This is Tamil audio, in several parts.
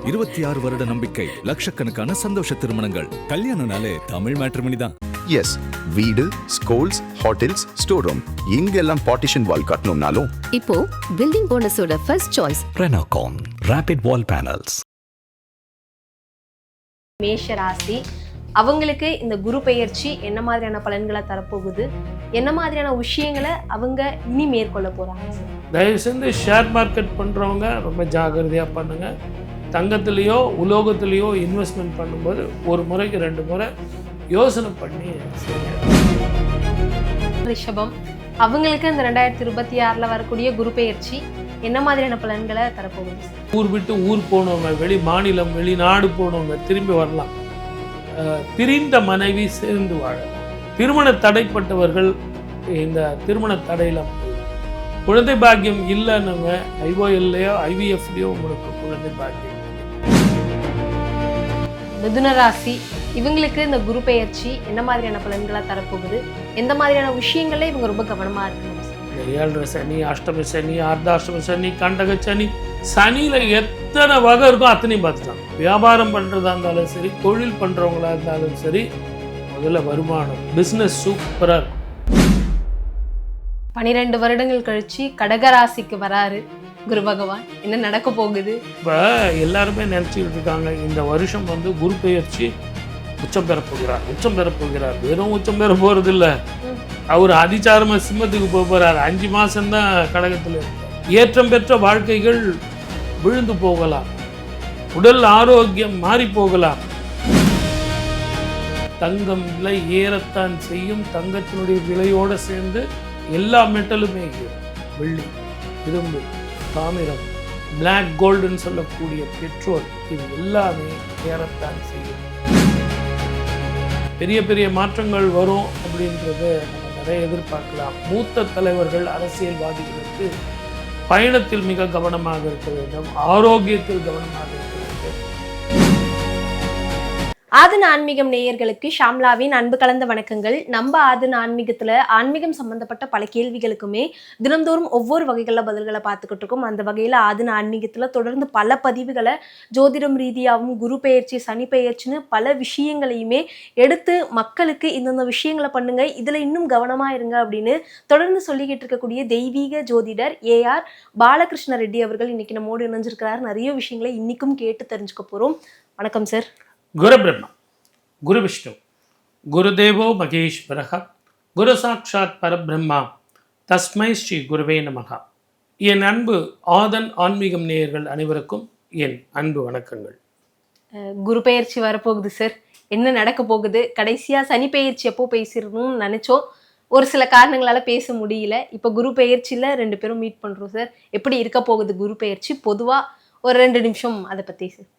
26 வருட நம்பிக்கை, லட்சக்கணக்கான சந்தோஷ திருமணங்கள். கல்யாணம்னாலே தமிழ் மேட்ரிமோனி தான். எஸ், வீடு, ஸ்கூல்ஸ், ஹோட்டல்ஸ், ஸ்டோர் ரூம், இங்கெல்லாம் பார்ட்டிஷன் வால் கட்டணும்னாலும் இப்போ பில்டிங் ஓனர்ஸோட first choice Renocon Rapid Wall Panels. மேஷ ராசி அவங்களுக்கு இந்த குரு பெயர்ச்சி என்ன மாதிரியான பலன்களை தரப்போகுது, என்ன மாதிரியான விஷயங்களை அவங்க இனி மேற்கொள்ள போறாங்க? தயவு செஞ்சு ஷேர் மார்க்கெட் பண்ணுறவங்க ரொம்ப ஜாகிரதையாக பண்ணுங்கள். தங்கத்துலேயோ உலோகத்துலேயோ இன்வெஸ்ட்மெண்ட் பண்ணும்போது ஒரு முறைக்கு 2 முறை யோசனை பண்ணி செய்யுங்க. ரிஷபம் அவங்களுக்கு இந்த 2026 வரக்கூடிய குரு பெயர்ச்சி என்ன மாதிரியான பலன்களை தரப்போகுது? ஊர் விட்டு ஊர் போனவங்க, வெளி மாநிலம் வெளிநாடு போனவங்க திரும்பி வரலாம். பிரிந்த மனைவி சேர்ந்து வாழ, திருமண தடைப்பட்டவர்கள் இந்த திருமண தடையில், குழந்தை பாக்கியம் இல்லைன்னுங்க ஐஓஎல்லையோ ஐவிஎஃப்லையோ உங்களுக்கு குழந்தை பாக்கியம். மிதுன ராசி இவங்களுக்கு இந்த குரு பெயர்ச்சி என்ன மாதிரியான பலன்களை தரப்போகுது, எந்த மாதிரியான விஷயங்கள இவங்க ரொம்ப கவனமா இருக்கணும்? இந்த 7 சனி, அஷ்டம சனி, அர்த்தாஷ்டம சனி, கண்டக சனி, சனியில் எத்தனை வகை இருக்கோ அத்தனையும் பார்த்துட்டாங்க. வியாபாரம் பண்ணுறதா இருந்தாலும் சரி, தொழில் பண்ணுறவங்களா இருந்தாலும் சரி, முதல்ல வருமானம், பிஸ்னஸ் சூப்பராக இருக்கும். 12 வருடங்கள் கழிச்சு கடகராசிக்கு வராரு குரு பகவான். என்ன நடக்க போகுது? இப்போ எல்லாருமே நினச்சிக்கிட்டு இருக்காங்க இந்த வருஷம் குரு பெயர்ச்சி உச்சம் பெறப்போகிறார். வெறும் உச்சம் பெற போகிறது இல்லை, அவர் அதிசாரமாக சிம்மத்துக்கு போகிறார். 5 மாதம்தான் கடகத்தில். ஏற்றம் பெற்ற வாழ்க்கைகள் விழுந்து போகலாம், உடல் ஆரோக்கியம் மாறி போகலாம். தங்கம் விலை ஏறத்தான் செய்யும், தங்கத்தினுடைய விலையோடு சேர்ந்து எல்லா மெட்டலுமே வெள்ளி, இரும்பு, தாமிரம், பிளாக் கோல்டுன்னு சொல்லக்கூடிய பெட்ரோல், இது எல்லாமே ஏறத்தான் செய்யும். பெரிய பெரிய மாற்றங்கள் வரும் அப்படின்றத நம்ம நிறைய எதிர்பார்க்கலாம். மூத்த தலைவர்கள், அரசியல்வாதிகளுக்கு பயணத்தில் மிக கவனமாக இருக்க வேண்டும், ஆரோக்கியத்தில் கவனமாக இருக்க வேண்டும். ஆதன் ஆன்மீகம் நேயர்களுக்கு ஷாம்லாவின் அன்பு கலந்த வணக்கங்கள். நம்ம ஆதன் ஆன்மீகத்துல ஆன்மீகம் சம்பந்தப்பட்ட பல கேள்விகளுக்குமே தினந்தோறும் ஒவ்வொரு வகைகளில் பதில்களை பார்த்துக்கிட்டு இருக்கோம். அந்த வகையில் ஆதன் ஆன்மீகத்துல தொடர்ந்து பல பதிவுகளை ஜோதிடம் ரீதியாகவும் குரு பெயர்ச்சி, சனி பெயர்ச்சின்னு பல விஷயங்களையுமே எடுத்து மக்களுக்கு இந்தந்த விஷயங்களை பண்ணுங்க, இதுல இன்னும் கவனமா இருங்க அப்படின்னு தொடர்ந்து சொல்லிக்கிட்டு இருக்கக்கூடிய தெய்வீக ஜோதிடர் AR பாலகிருஷ்ண ரெட்டி அவர்கள் இன்னைக்கு நம்மோடு இணைஞ்சிருக்கிறார். நிறைய விஷயங்களை இன்னைக்கும் கேட்டு தெரிஞ்சுக்க போறோம். வணக்கம் சார். குரு பிரம்மா, குரு விஷ்ணு, குருதேவோ மகேஸ்வரः, குரு சாட்சாத் பரபிரம்மா, தஸ்மை ஸ்ரீ குருவே நமஹ. என் அன்பு ஆதன் ஆன்மீகம் நேயர்கள் அனைவருக்கும் என் அன்பு வணக்கங்கள். குரு பெயர்ச்சி வரப்போகுது சார், என்ன நடக்க போகுது? கடைசியா சனி பெயர்ச்சி எப்போ பேசிடணும்னு நினைச்சோம், ஒரு சில காரணங்களால பேச முடியல. இப்போ குரு பெயர்ச்சியில 2 பேரும் மீட் பண்றோம் சார். எப்படி இருக்க போகுது குரு பெயர்ச்சி? பொதுவா ஒரு 2 நிமிஷம் அதை பத்தி சார்.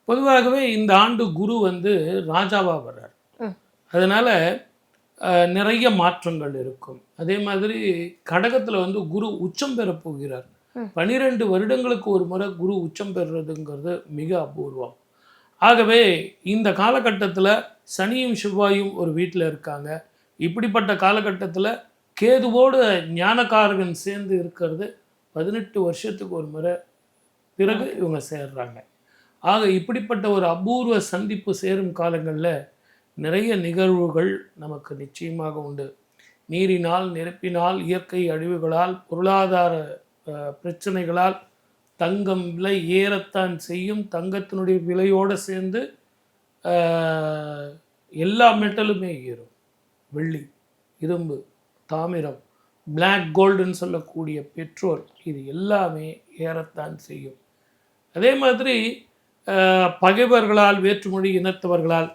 பொதுவாகவே இந்த ஆண்டு குரு ராஜாவாக வர்றார், அதனால் நிறைய மாற்றங்கள் இருக்கும். அதே மாதிரி கடகத்தில் குரு உச்சம் பெற போகிறார். 12 வருடங்களுக்கு ஒரு முறை குரு உச்சம் பெறுறதுங்கிறது மிக அபூர்வம். ஆகவே இந்த காலகட்டத்தில் சனியும் செவ்வாயும் ஒரு வீட்டில் இருக்காங்க. இப்படிப்பட்ட காலகட்டத்தில் கேதுவோடு ஞானகாரகன் சேர்ந்து இருக்கிறது 18 வருஷத்துக்கு ஒரு முறை பிறகு இவங்க சேர்றாங்க. ஆக இப்படிப்பட்ட ஒரு அபூர்வ சந்திப்பு சேரும் காலங்களில் நிறைய நிகழ்வுகள் நமக்கு நிச்சயமாக உண்டு. நீரினால், நெருப்பினால், இயற்கை அழிவுகளால், பொருளாதார பிரச்சனைகளால் தங்கம் விலை ஏறத்தான் செய்யும். தங்கத்தினுடைய விலையோடு சேர்ந்து எல்லா மெட்டலுமே ஏறும். வெள்ளி, இரும்பு, தாமிரம், பிளாக் கோல்டுன்னு சொல்லக்கூடிய பெட்ரோல், இது எல்லாமே ஏறத்தான் செய்யும். அதே மாதிரி பகைவர்களால், வேற்றுமொழி இனத்தவர்களால்,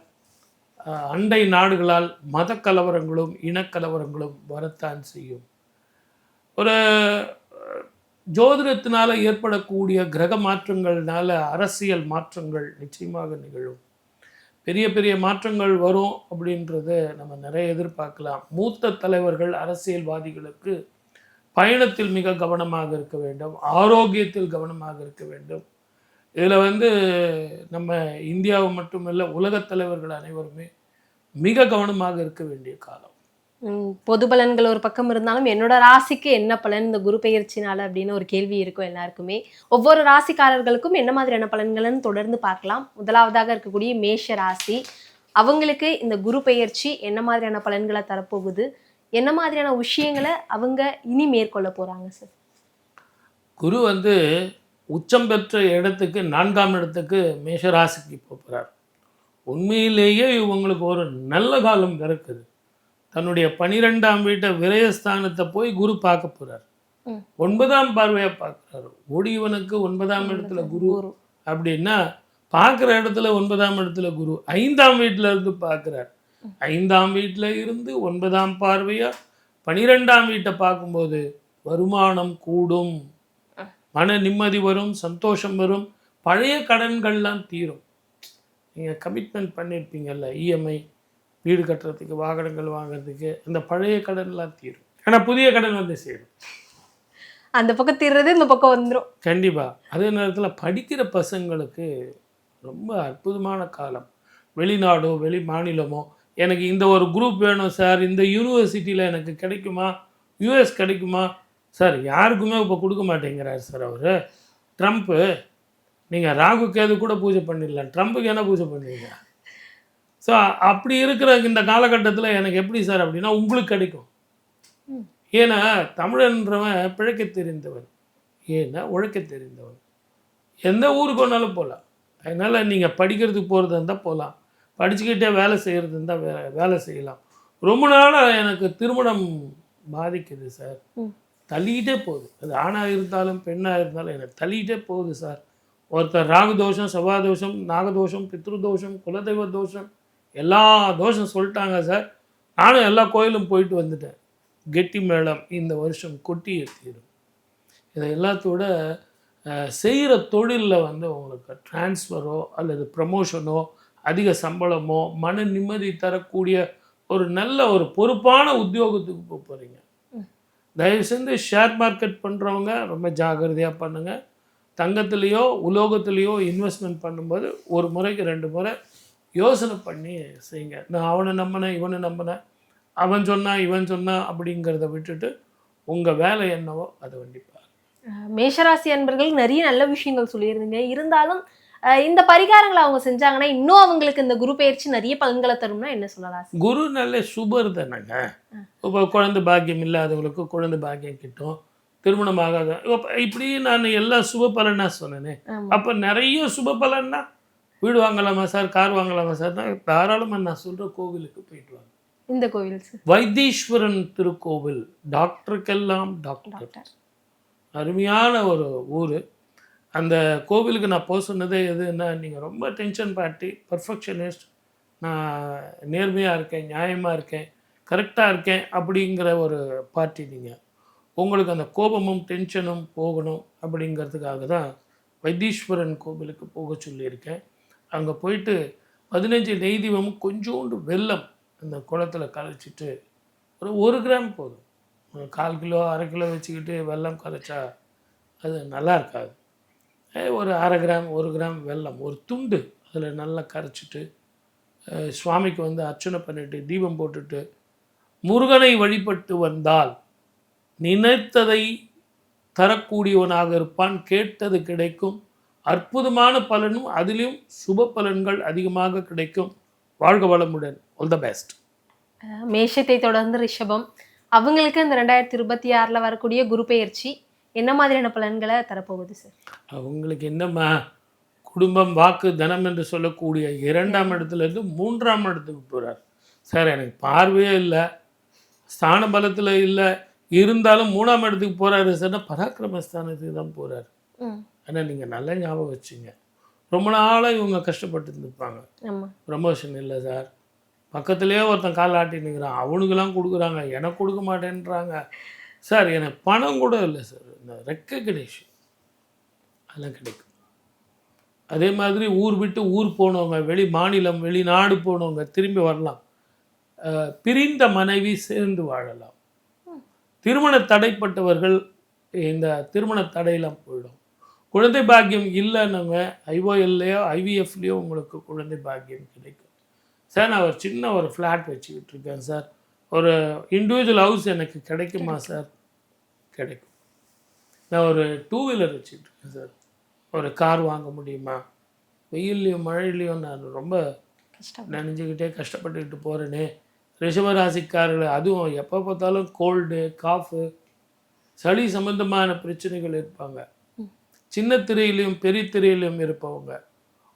அண்டை நாடுகளால் மத கலவரங்களும் இனக்கலவரங்களும் வரத்தான் செய்யும். ஒரு ஜோதிடத்தினால் ஏற்படக்கூடிய கிரக மாற்றங்கள்னால அரசியல் மாற்றங்கள் நிச்சயமாக நிகழும். பெரிய பெரிய மாற்றங்கள் வரும் அப்படின்றத நம்ம நிறைய எதிர்பார்க்கலாம். மூத்த தலைவர்கள், அரசியல்வாதிகளுக்கு பயணத்தில் மிக கவனமாக இருக்க வேண்டும், ஆரோக்கியத்தில் கவனமாக இருக்க வேண்டும். இதில் நம்ம இந்தியாவை மட்டுமல்ல, உலகத் தலைவர்கள் அனைவருமே மிக கவனமாக இருக்க வேண்டிய காலம். பொது பலன்கள் ஒரு பக்கம் இருந்தாலும் என்னோட ராசிக்கு என்ன பலன் இந்த குரு பெயர்ச்சினால அப்படின்னு ஒரு கேள்வி இருக்கும் எல்லாருக்குமே. ஒவ்வொரு ராசிக்காரர்களுக்கும் என்ன மாதிரியான பலன்கள்னு தொடர்ந்து பார்க்கலாம். முதலாவதாக இருக்கக்கூடிய மேஷ ராசி, அவங்களுக்கு இந்த குரு பெயர்ச்சி என்ன மாதிரியான பலன்களை தரப்போகுது, என்ன மாதிரியான விஷயங்களை அவங்க இனி மேற்கொள்ள போறாங்க சார்? குரு வந்து உச்சம் பெற்ற இடத்துக்கு 4ஆம் இடத்துக்கு மேஷராசிக்கு போகிறார். உண்மையிலேயே இவங்களுக்கு ஒரு நல்ல காலம் பிறக்குது. தன்னுடைய 12ஆம் வீட்டை விரயஸ்தானத்தை போய் குரு பார்க்க போறார். 9ஆம் பார்வையா பார்க்குறாரு. ஒடிவனுக்கு 9ஆம் இடத்துல குரு அப்படின்னா பார்க்குற இடத்துல 9ஆம் இடத்துல குரு 5ஆம் வீட்டில் இருந்து பார்க்குறார். 5ஆம் வீட்டில் இருந்து 9ஆம் பார்வையா 12ஆம் வீட்டை பார்க்கும்போது வருமானம் கூடும், மன நிம்மதி வரும், சந்தோஷம் வரும், பழைய கடன்கள்லாம் தீரும். நீங்கள் கமிட்மெண்ட் பண்ணியிருப்பீங்கல்ல, இஎம்ஐ, வீடு கட்டுறதுக்கு, வாகனங்கள் வாங்குறதுக்கு, அந்த பழைய கடன்லாம் தீரும். ஆனால் புதிய கடன் வந்து சேரும். அந்த பக்கம் தீர்றது இந்த பக்கம் வந்துடும் கண்டிப்பாக. அதே நேரத்தில் படிக்கிற பசங்களுக்கு ரொம்ப அற்புதமான காலம். வெளிநாடோ வெளி மாநிலமோ எனக்கு இந்த ஒரு குரூப் வேணும் சார், இந்த யூனிவர்சிட்டியில் எனக்கு கிடைக்குமா, யூஎஸ் கிடைக்குமா சார், யாருக்குமே இப்போ கொடுக்க மாட்டேங்கிறார் சார் அவர். ட்ரம்ப்பு, நீங்கள் ராகு கேது கூட பூஜை பண்ணிடலாம், ட்ரம்ப்புக்கு என்ன பூஜை பண்ணுவீங்க? ஸோ அப்படி இருக்கிற இந்த காலகட்டத்தில் எனக்கு எப்படி சார் அப்படின்னா உங்களுக்கு கிடைக்கும். ஏன்னா தமிழன்றவன் பிழைக்க தெரிந்தவன், ஏன்னா உழைக்க தெரிந்தவன். எந்த ஊருக்கு வேணாலும் போகலாம். அதனால் நீங்கள் படிக்கிறதுக்கு போகிறது இருந்தால் போகலாம், படிச்சுக்கிட்டே வேலை செய்கிறது இருந்தால் வேலை செய்யலாம். ரொம்ப நாளாக எனக்கு திருமணம் பாதிக்குது சார், தள்ளிக்கிட்டே போகுது. அது ஆணாக இருந்தாலும் பெண்ணாக இருந்தாலும் எனக்கு தள்ளிக்கிட்டே போகுது சார். ஒருத்தர் ராகு தோஷம், செவ்வாய் தோஷம், நாகதோஷம், பித்ரு தோஷம், குலதெய்வ தோஷம், எல்லா தோஷம் சொல்லிட்டாங்க சார். நானும் எல்லா கோயிலும் போயிட்டு வந்துட்டேன். கெட்டி மேளம் இந்த வருஷம் கொட்டி ஏற்றிடும். இதை எல்லாத்தோட செய்கிற தொழிலில் வந்து உங்களுக்கு டிரான்ஸ்ஃபரோ அல்லது ப்ரமோஷனோ, அதிக சம்பளமோ, மன நிம்மதி தரக்கூடிய ஒரு நல்ல ஒரு பொறுப்பான உத்தியோகத்துக்கு போக போகிறீங்க. தயவு செஞ்சு ஷேர் மார்க்கெட் பண்ணுறவங்க ரொம்ப ஜாகிரதையாக பண்ணுங்கள். தங்கத்துலேயோ உலோகத்துலேயோ இன்வெஸ்ட்மெண்ட் பண்ணும்போது ஒரு முறைக்கு 2 முறை யோசனை பண்ணி செய்யுங்க. நான் அவனை நம்பினேன், இவனை நம்பினேன், அவன் சொன்னான், இவன் சொன்னான் அப்படிங்கிறத விட்டுட்டு உங்கள் வேலை என்னவோ அதை கண்டிப்பாக. மேஷராசி அன்பர்கள் நிறைய நல்ல விஷயங்கள் சொல்லியிருந்தீங்க. இருந்தாலும் இந்த பரிகாரங்களை அவங்க செஞ்சாங்கன்னா இன்னும் அவங்களுக்கு இந்த குரு பயிற்சி நிறைய பலன்களை தரும்னா என்ன சொல்லலாம்? குரு நல்ல சுபர் தானேங்க. இப்போ குழந்தை பாக்கியம் இல்லாதவங்களுக்கு குழந்தை பாக்கியம் கிட்டும், திருமணம் ஆகாத, இப்படி நான் எல்லா சுப பலனா சொன்னேனே. அப்போ நிறைய சுப பலன்னா வீடு வாங்கலாமா சார், கார் வாங்கலாமா சார், தாராளமாக நான் சொல்கிற கோவிலுக்கு போயிட்டு வாங்க. இந்த கோவில் வைத்தீஸ்வரன் திருக்கோவில், டாக்டருக்கெல்லாம் டாக்டர், அருமையான ஒரு ஊர். அந்த கோவிலுக்கு நான் போக சொன்னதே எதுன்னா, நீங்கள் ரொம்ப டென்ஷன் பார்ட்டி, பர்ஃபெக்ஷனிஸ்ட், நான் நேர்மையாக இருக்கேன், நியாயமாக இருக்கேன், கரெக்டாக இருக்கேன் அப்படிங்கிற ஒரு பார்ட்டி நீங்கள். உங்களுக்கு அந்த கோபமும் டென்ஷனும் போகணும் அப்படிங்கிறதுக்காக தான் வைத்தீஸ்வரன் கோவிலுக்கு போக சொல்லியிருக்கேன். அங்கே போயிட்டு 15 நெய் தீபமும் கொஞ்சோண்டு வெல்லம் அந்த குளத்தில் கரைச்சிட்டு ஒரு 1 கிராம் போதும். 1/4 கிலோ 1/2 கிலோ வச்சுக்கிட்டு வெல்லம் கரைச்சா அது நல்லா இருக்காது. ஒரு 1/2 கிராம் 1 கிராம் வெல்லம் ஒரு துண்டு அதில் நல்லா கரைச்சிட்டு சுவாமிக்கு வந்து அர்ச்சனை பண்ணிவிட்டு தீபம் போட்டுட்டு முருகனை வழிபட்டு வந்தால் நினைத்ததை தரக்கூடியவனாக இருப்பான், கேட்டது கிடைக்கும், அற்புதமான பலனும் அதிலும் சுப பலன்கள் அதிகமாக கிடைக்கும். வாழ்க வளமுடன். All the best. மேஷத்தை தொடர்ந்து ரிஷபம், அவங்களுக்கு இந்த 2026 வரக்கூடிய குரு பெயர்ச்சி என்ன மாதிரியான பலன்களை தரப்போகுது சார்? அவங்களுக்கு என்னம்மா, குடும்பம், வாக்கு, தனம் என்று சொல்லக்கூடிய 2ஆம் இடத்துலேருந்து 3ஆம் இடத்துக்கு போகிறார் சார். எனக்கு பார்வையே இல்லை, ஸ்தான பலத்தில் இல்லை, இருந்தாலும் 3ஆம் இடத்துக்கு போகிறாரு சார்னா பராக்கிரமஸ்தானத்துக்கு தான் போகிறார். ஆனால் நீங்கள் நல்லா ஞாபகம் வச்சுங்க, ரொம்ப நாளாக இவங்க கஷ்டப்பட்டு இருந்திருப்பாங்க. ப்ரமோஷன் இல்லை சார், பக்கத்துலேயே ஒருத்தன் கால் ஆட்டினுங்கிறான், அவனுக்கெல்லாம் கொடுக்குறாங்க, எனக்கு கொடுக்க மாட்டேன்றாங்க சார், எனக்கு பணம் கூட இல்லை சார், இந்த ரெக்கக்னேஷன் அதெல்லாம் கிடைக்கும். அதே மாதிரி ஊர் விட்டு ஊர் போனவங்க, வெளி மாநிலம் வெளிநாடு போனவங்க திரும்பி வரலாம். பிரிந்த மனைவி சேர்ந்து வாழலாம். திருமண தடைப்பட்டவர்கள் இந்த திருமண தடையெல்லாம் போயிடும். குழந்தை பாக்கியம் இல்லைன்னவங்க ஐஓஎல்லையோ ஐவிஎஃப்லேயோ உங்களுக்கு குழந்தை பாக்கியம் கிடைக்கும். சார் நான் ஒரு சின்ன ஒரு ஃப்ளாட் வச்சுக்கிட்டு இருக்கேன் சார், ஒரு இண்டிவிஜுவல் ஹவுஸ் எனக்கு கிடைக்குமா சார்? கிடைக்கும். நான் ஒரு 2 வீலர் வச்சுட்டு இருக்கேன் சார். ஒரு கார் வாங்க முடியுமா? வெயில்லையும் மழையிலையும் நான் ரொம்ப நனைஞ்சுக்கிட்டே கஷ்டப்பட்டுக்கிட்டு போகிறேனே. ரிஷபராசிக்காரர்கள் அதுவும் எப்போ பார்த்தாலும் கோல்டு, காஃபு, சளி சம்பந்தமான பிரச்சனைகள் இருப்பாங்க. சின்ன திரையிலையும் பெரிய திரையிலையும் இருப்பவங்க,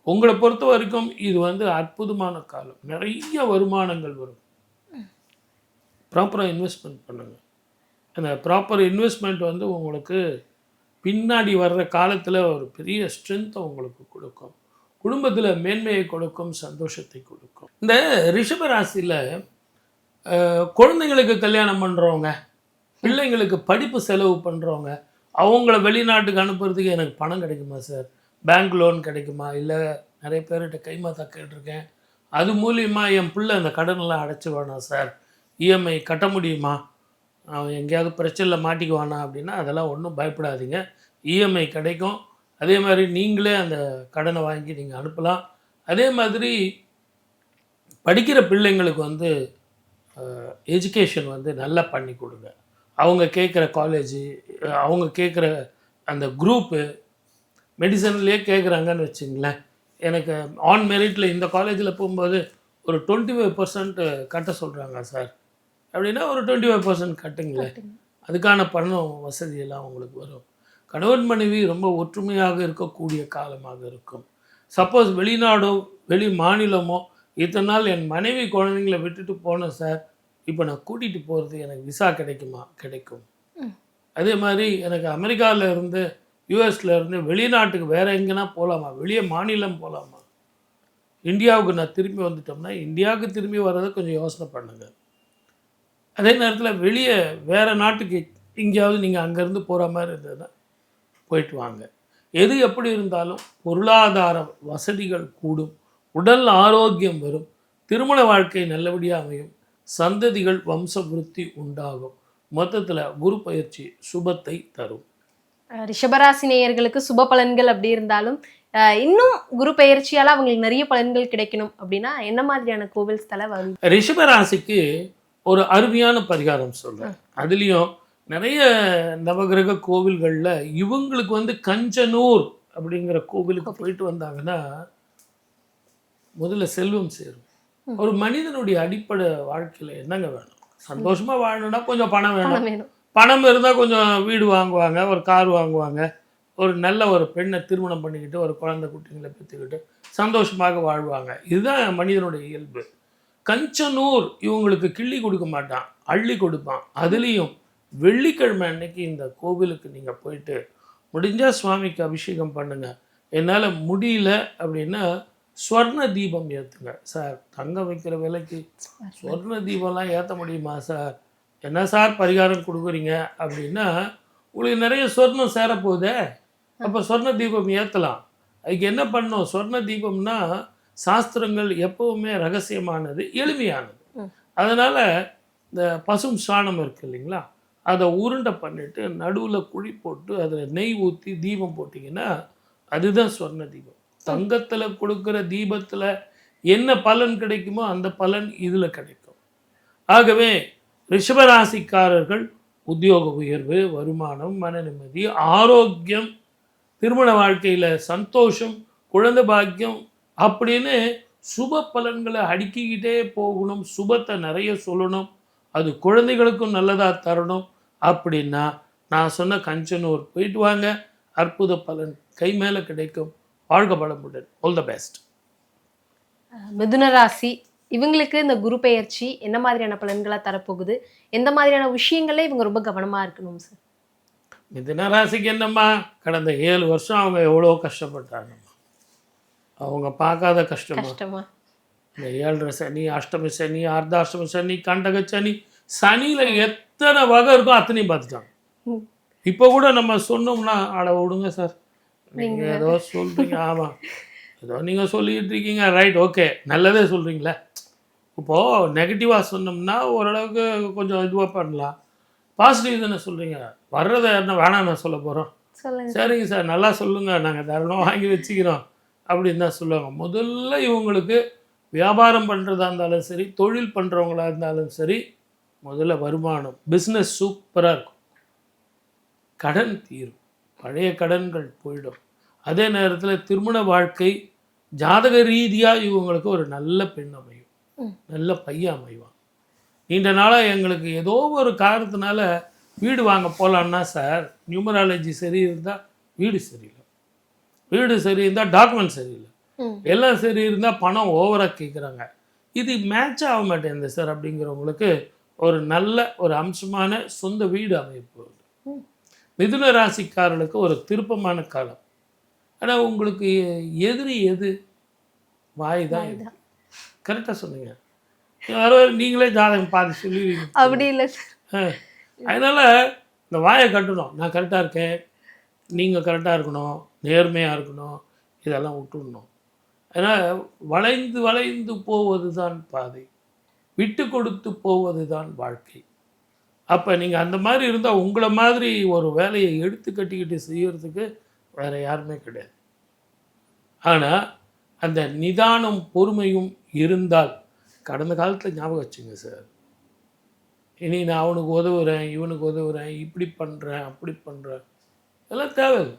உங்களை பொறுத்த வரைக்கும் இது வந்து அற்புதமான காலம். நிறைய வருமானங்கள் வரும். ப்ராப்பராக இன்வெஸ்ட்மெண்ட் பண்ணுங்கள். அந்த ப்ராப்பர் இன்வெஸ்ட்மெண்ட் வந்து உங்களுக்கு பின்னாடி வர்ற காலத்தில் ஒரு பெரிய ஸ்ட்ரென்த்தை உங்களுக்கு கொடுக்கும். குடும்பத்தில் மேன்மையை கொடுக்கும், சந்தோஷத்தை கொடுக்கும். இந்த ரிஷபராசியில் குழந்தைங்களுக்கு கல்யாணம் பண்ணுறவங்க, பிள்ளைங்களுக்கு படிப்பு செலவு பண்ணுறவங்க, அவங்கள வெளிநாட்டுக்கு அனுப்புறதுக்கு எனக்கு பணம் கிடைக்குமா சார்? பேங்க் லோன் கிடைக்குமா? இல்லை நிறைய பேர்கிட்ட கைமாத்தா கேட்டிருக்கேன், அது மூலியமாக என் பிள்ளை அந்த கடனெல்லாம் அடைச்சிடுவானா சார்? இஎம்ஐ கட்ட முடியுமா? அவன் எங்கேயாவது பிரச்சனையில் மாட்டிக்குவானா அப்படின்னா அதெல்லாம் ஒன்றும் பயப்படாதீங்க. இஎம்ஐ கிடைக்கும். அதே மாதிரி நீங்களே அந்த கடனை வாங்கி நீங்கள் அனுப்பலாம். அதே மாதிரி படிக்கிற பிள்ளைங்களுக்கு வந்து எஜுகேஷன் வந்து நல்லா பண்ணி கொடுங்க. அவங்க கேட்குற காலேஜு, அவங்க கேட்குற அந்த குரூப்பு, மெடிசன்லேயே கேட்குறாங்கன்னு வச்சுங்களேன். எனக்கு ஆன் மெரிட்டில் இந்த காலேஜில் போகும்போது ஒரு 25% கட்ட சொல்கிறாங்க சார் அப்படின்னா ஒரு 25% கட்டுங்களேன். அதுக்கான பணம் வசதியெல்லாம் உங்களுக்கு வரும். கணவன் மனைவி ரொம்ப ஒற்றுமையாக இருக்கக்கூடிய காலமாக இருக்கும். சப்போஸ் வெளிநாடோ வெளி மாநிலமோ இத்தனை நாள் என் மனைவி குழந்தைங்களை விட்டுட்டு போனேன் சார், இப்போ நான் கூட்டிகிட்டு போகிறது எனக்கு விசா கிடைக்குமா? கிடைக்கும். அதே மாதிரி எனக்கு அமெரிக்காவில் இருந்து யூஎஸில் இருந்து வெளிநாட்டுக்கு வேறு எங்கேனா போகலாமா? வெளியே மாநிலம் போகலாமா? இந்தியாவுக்கு நான் திரும்பி வந்துட்டோம்னா இந்தியாவுக்கு திரும்பி வர்றதை கொஞ்சம் யோசனை பண்ணுங்கள். அதே நேரத்தில் வெளியே வேறு நாட்டுக்கு எங்கேயாவது நீங்கள் அங்கேருந்து போகிற மாதிரி இருந்ததுன்னா போயிட்டு வாங்க. எது எப்படி இருந்தாலும் பொருளாதார வசதிகள் கூடும், உடல் ஆரோக்கியம் வரும், திருமண வாழ்க்கை நல்லபடியாக அமையும், சந்ததிகள் வம்ச விருத்தி உண்டாகும். மொத்தத்தில் குரு பயிற்சி சுபத்தை தரும். ரிஷபராசி நேயர்களுக்கு சுப பலன்கள் அப்படி இருந்தாலும் இன்னும் குரு பயிற்சியால் அவங்களுக்கு நிறைய பலன்கள் கிடைக்கணும் அப்படின்னா என்ன மாதிரியான கோவில் ஸ்தலம் வரும்? ரிஷபராசிக்கு ஒரு அருமையான பரிகாரம் சொல்கிறேன். அதுலேயும் நிறைய நவகிரக கோவில்களில் இவங்களுக்கு வந்து கஞ்சனூர் அப்படிங்கிற கோவிலுக்கு போயிட்டு வந்தாங்கன்னா முதல்ல செல்வம் சேரும். ஒரு மனிதனுடைய அடிப்படை வாழ்க்கையில் என்னங்க வேணும்? சந்தோஷமாக வாழணும்னா கொஞ்சம் பணம் வேணும். பணம் இருந்தால் கொஞ்சம் வீடு வாங்குவாங்க, ஒரு கார் வாங்குவாங்க, ஒரு நல்ல ஒரு பெண்ணை திருமணம் பண்ணிக்கிட்டு ஒரு குழந்தை குட்டிங்களை பெற்றுக்கிட்டு சந்தோஷமாக வாழ்வாங்க. இதுதான் மனிதனுடைய இயல்பு. கஞ்சனூர் இவங்களுக்கு கிள்ளி கொடுக்க மாட்டான், அள்ளி கொடுப்பான். அதுலேயும் வெள்ளிக்கிழமை அன்னைக்கு இந்த கோவிலுக்கு நீங்கள் போயிட்டு முடிஞ்சால் சுவாமிக்கு அபிஷேகம் பண்ணுங்கள். என்னால் முடியல அப்படின்னா ஸ்வர்ண தீபம் ஏற்றுங்க. சார் தங்கம் வைக்கிற விலைக்கு ஸ்வர்ண தீபம்லாம் ஏற்ற முடியுமா சார்? என்ன சார் பரிகாரம் கொடுக்குறீங்க அப்படின்னா உங்களுக்கு நிறைய சொர்ணம் சேரப்போகுதே, அப்போ சொர்ண தீபம் ஏற்றலாம். அதுக்கு என்ன பண்ணணும்? சொர்ண தீபம்னா சாஸ்திரங்கள் எப்போவுமே ரகசியமானது, எளிமையானது. அதனால் இந்த பசும் சாணம் இருக்குது இல்லைங்களா, அதை உருண்டை பண்ணிவிட்டு நடுவில் குழி போட்டு அதில் நெய் ஊற்றி தீபம் போட்டிங்கன்னா அதுதான் சொர்ண தீபம். தங்கத்தில் கொடுக்குற தீபத்தில் என்ன பலன் கிடைக்குமோ அந்த பலன் இதில் கிடைக்கும். ஆகவே ரிஷபராசிக்காரர்கள் உத்தியோக உயர்வு, வருமானம், மன நிம்மதி, ஆரோக்கியம், திருமண வாழ்க்கையில் சந்தோஷம், குழந்தை பாக்கியம் அப்படின்னு சுப பலன்களை அடுக்கிக்கிட்டே போகணும். சுபத்தை நிறைய சொல்லணும், அது குழந்தைகளுக்கும் நல்லதாக தரணும். அப்படின்னா நான் சொன்ன கஞ்சனூர் போயிட்டு வாங்க, அற்புத பலன் கை மேலே கிடைக்கும். வாழ்க பலமுடன். All the best. மிதுன ராசி இவங்களுக்கு இந்த குரு பெயர்ச்சி என்ன மாதிரியான பலன்களாக தரப்போகுது? எந்த மாதிரியான விஷயங்களே இவங்க ரொம்ப கவனமாக இருக்கணும் சார்? மிதுன ராசிக்கு என்னம்மா, கடந்த 7 வருஷம் அவங்க எவ்வளோ கஷ்டப்பட்டாங்கம்மா. அவங்க பார்க்காத கஷ்டமா? இந்த 7 சனி, அஷ்டமி சனி, அர்த்தாஷ்டமி சனி, கண்டக சனி, சனியில் எத்தனை வகை இருக்கோ அத்தனையும் பார்த்துட்டாங்க. இப்போ கூட நம்ம சொன்னோம்னா அட விடுங்க சார், நீங்கள் ஏதோ சொல்கிறீங்க, ஆமாம் ஏதோ நீங்கள் சொல்லிகிட்டு இருக்கீங்க, ரைட், ஓகே, நல்லதே சொல்கிறீங்களே. இப்போது நெகட்டிவாக சொன்னோம்னா ஓரளவுக்கு கொஞ்சம் இதுவாக பண்ணலாம். பாசிட்டிவ் தானே சொல்கிறீங்க, வர்றதை என்ன வேணாம் நான் சொல்ல போகிறோம். சரிங்க சார், நல்லா சொல்லுங்கள், நாங்கள் தரணும் வாங்கி வச்சுக்கிறோம் அப்படின்னு தான் சொல்லுவாங்க. முதல்ல இவங்களுக்கு வியாபாரம் பண்ணுறதா இருந்தாலும் சரி, தொழில் பண்ணுறவங்களா இருந்தாலும் சரி, முதல்ல வருமானம், பிஸ்னஸ் சூப்பராக இருக்கும், கடன் தீரும், பழைய கடன்கள் போயிடும். அதே நேரத்தில் திருமண வாழ்க்கை ஜாதக ரீதியாக இவங்களுக்கு ஒரு நல்ல பெண் அமையும், நல்ல பையன் அமைவான். நீண்ட நாளாக எங்களுக்கு ஏதோ ஒரு காரணத்தினால வீடு வாங்க போகலான்னா சார், நியூமராலஜி சரி இருந்தால் வீடு சரியில்லை, வீடு சரி இருந்தால் டாக்குமெண்ட் சரியில்லை, எல்லாம் சரி இருந்தால் பணம் ஓவராக கேட்குறாங்க, இது மேட்ச் ஆக மாட்டேங்குது சார் அப்படிங்கிறவங்களுக்கு ஒரு நல்ல ஒரு அம்சமான சொந்த வீடு அமைப்பு. மிதுன ராசிக்காரர்களுக்கு ஒரு திருப்பமான காலம். ஆனால் உங்களுக்கு எதிரி எது? வாய் தான். கரெக்டாக சொன்னீங்க. நீங்களே ஜாதகம் பார்த்து சொல்லுவீங்க. அப்படி இல்லை சார். அதனால் இந்த வாயை கட்டணும். நான் கரெக்டாக இருக்கேன், நீங்கள் கரெக்டாக இருக்கணும், நேர்மையாக இருக்கணும், இதெல்லாம் விட்டுடணும். அதனால் வளைந்து வளைந்து போவது தான் பாதை, விட்டு கொடுத்து போவது தான் வாழ்க்கை. அப்போ நீங்கள் அந்த மாதிரி இருந்தால் உங்களை மாதிரி ஒரு வேலையை எடுத்து கட்டிக்கிட்டு செய்கிறதுக்கு வேறு யாருமே கிடையாது. ஆனால் அந்த நிதானம் பொறுமையும் இருந்தால், கடந்த காலத்தில் ஞாபகம் வச்சுங்க சார், இனி நான் அவனுக்கு உதவுறேன், இவனுக்கு உதவுறேன், இப்படி பண்ணுறேன், அப்படி பண்ணுறேன், இதெல்லாம் தேவையில்லை.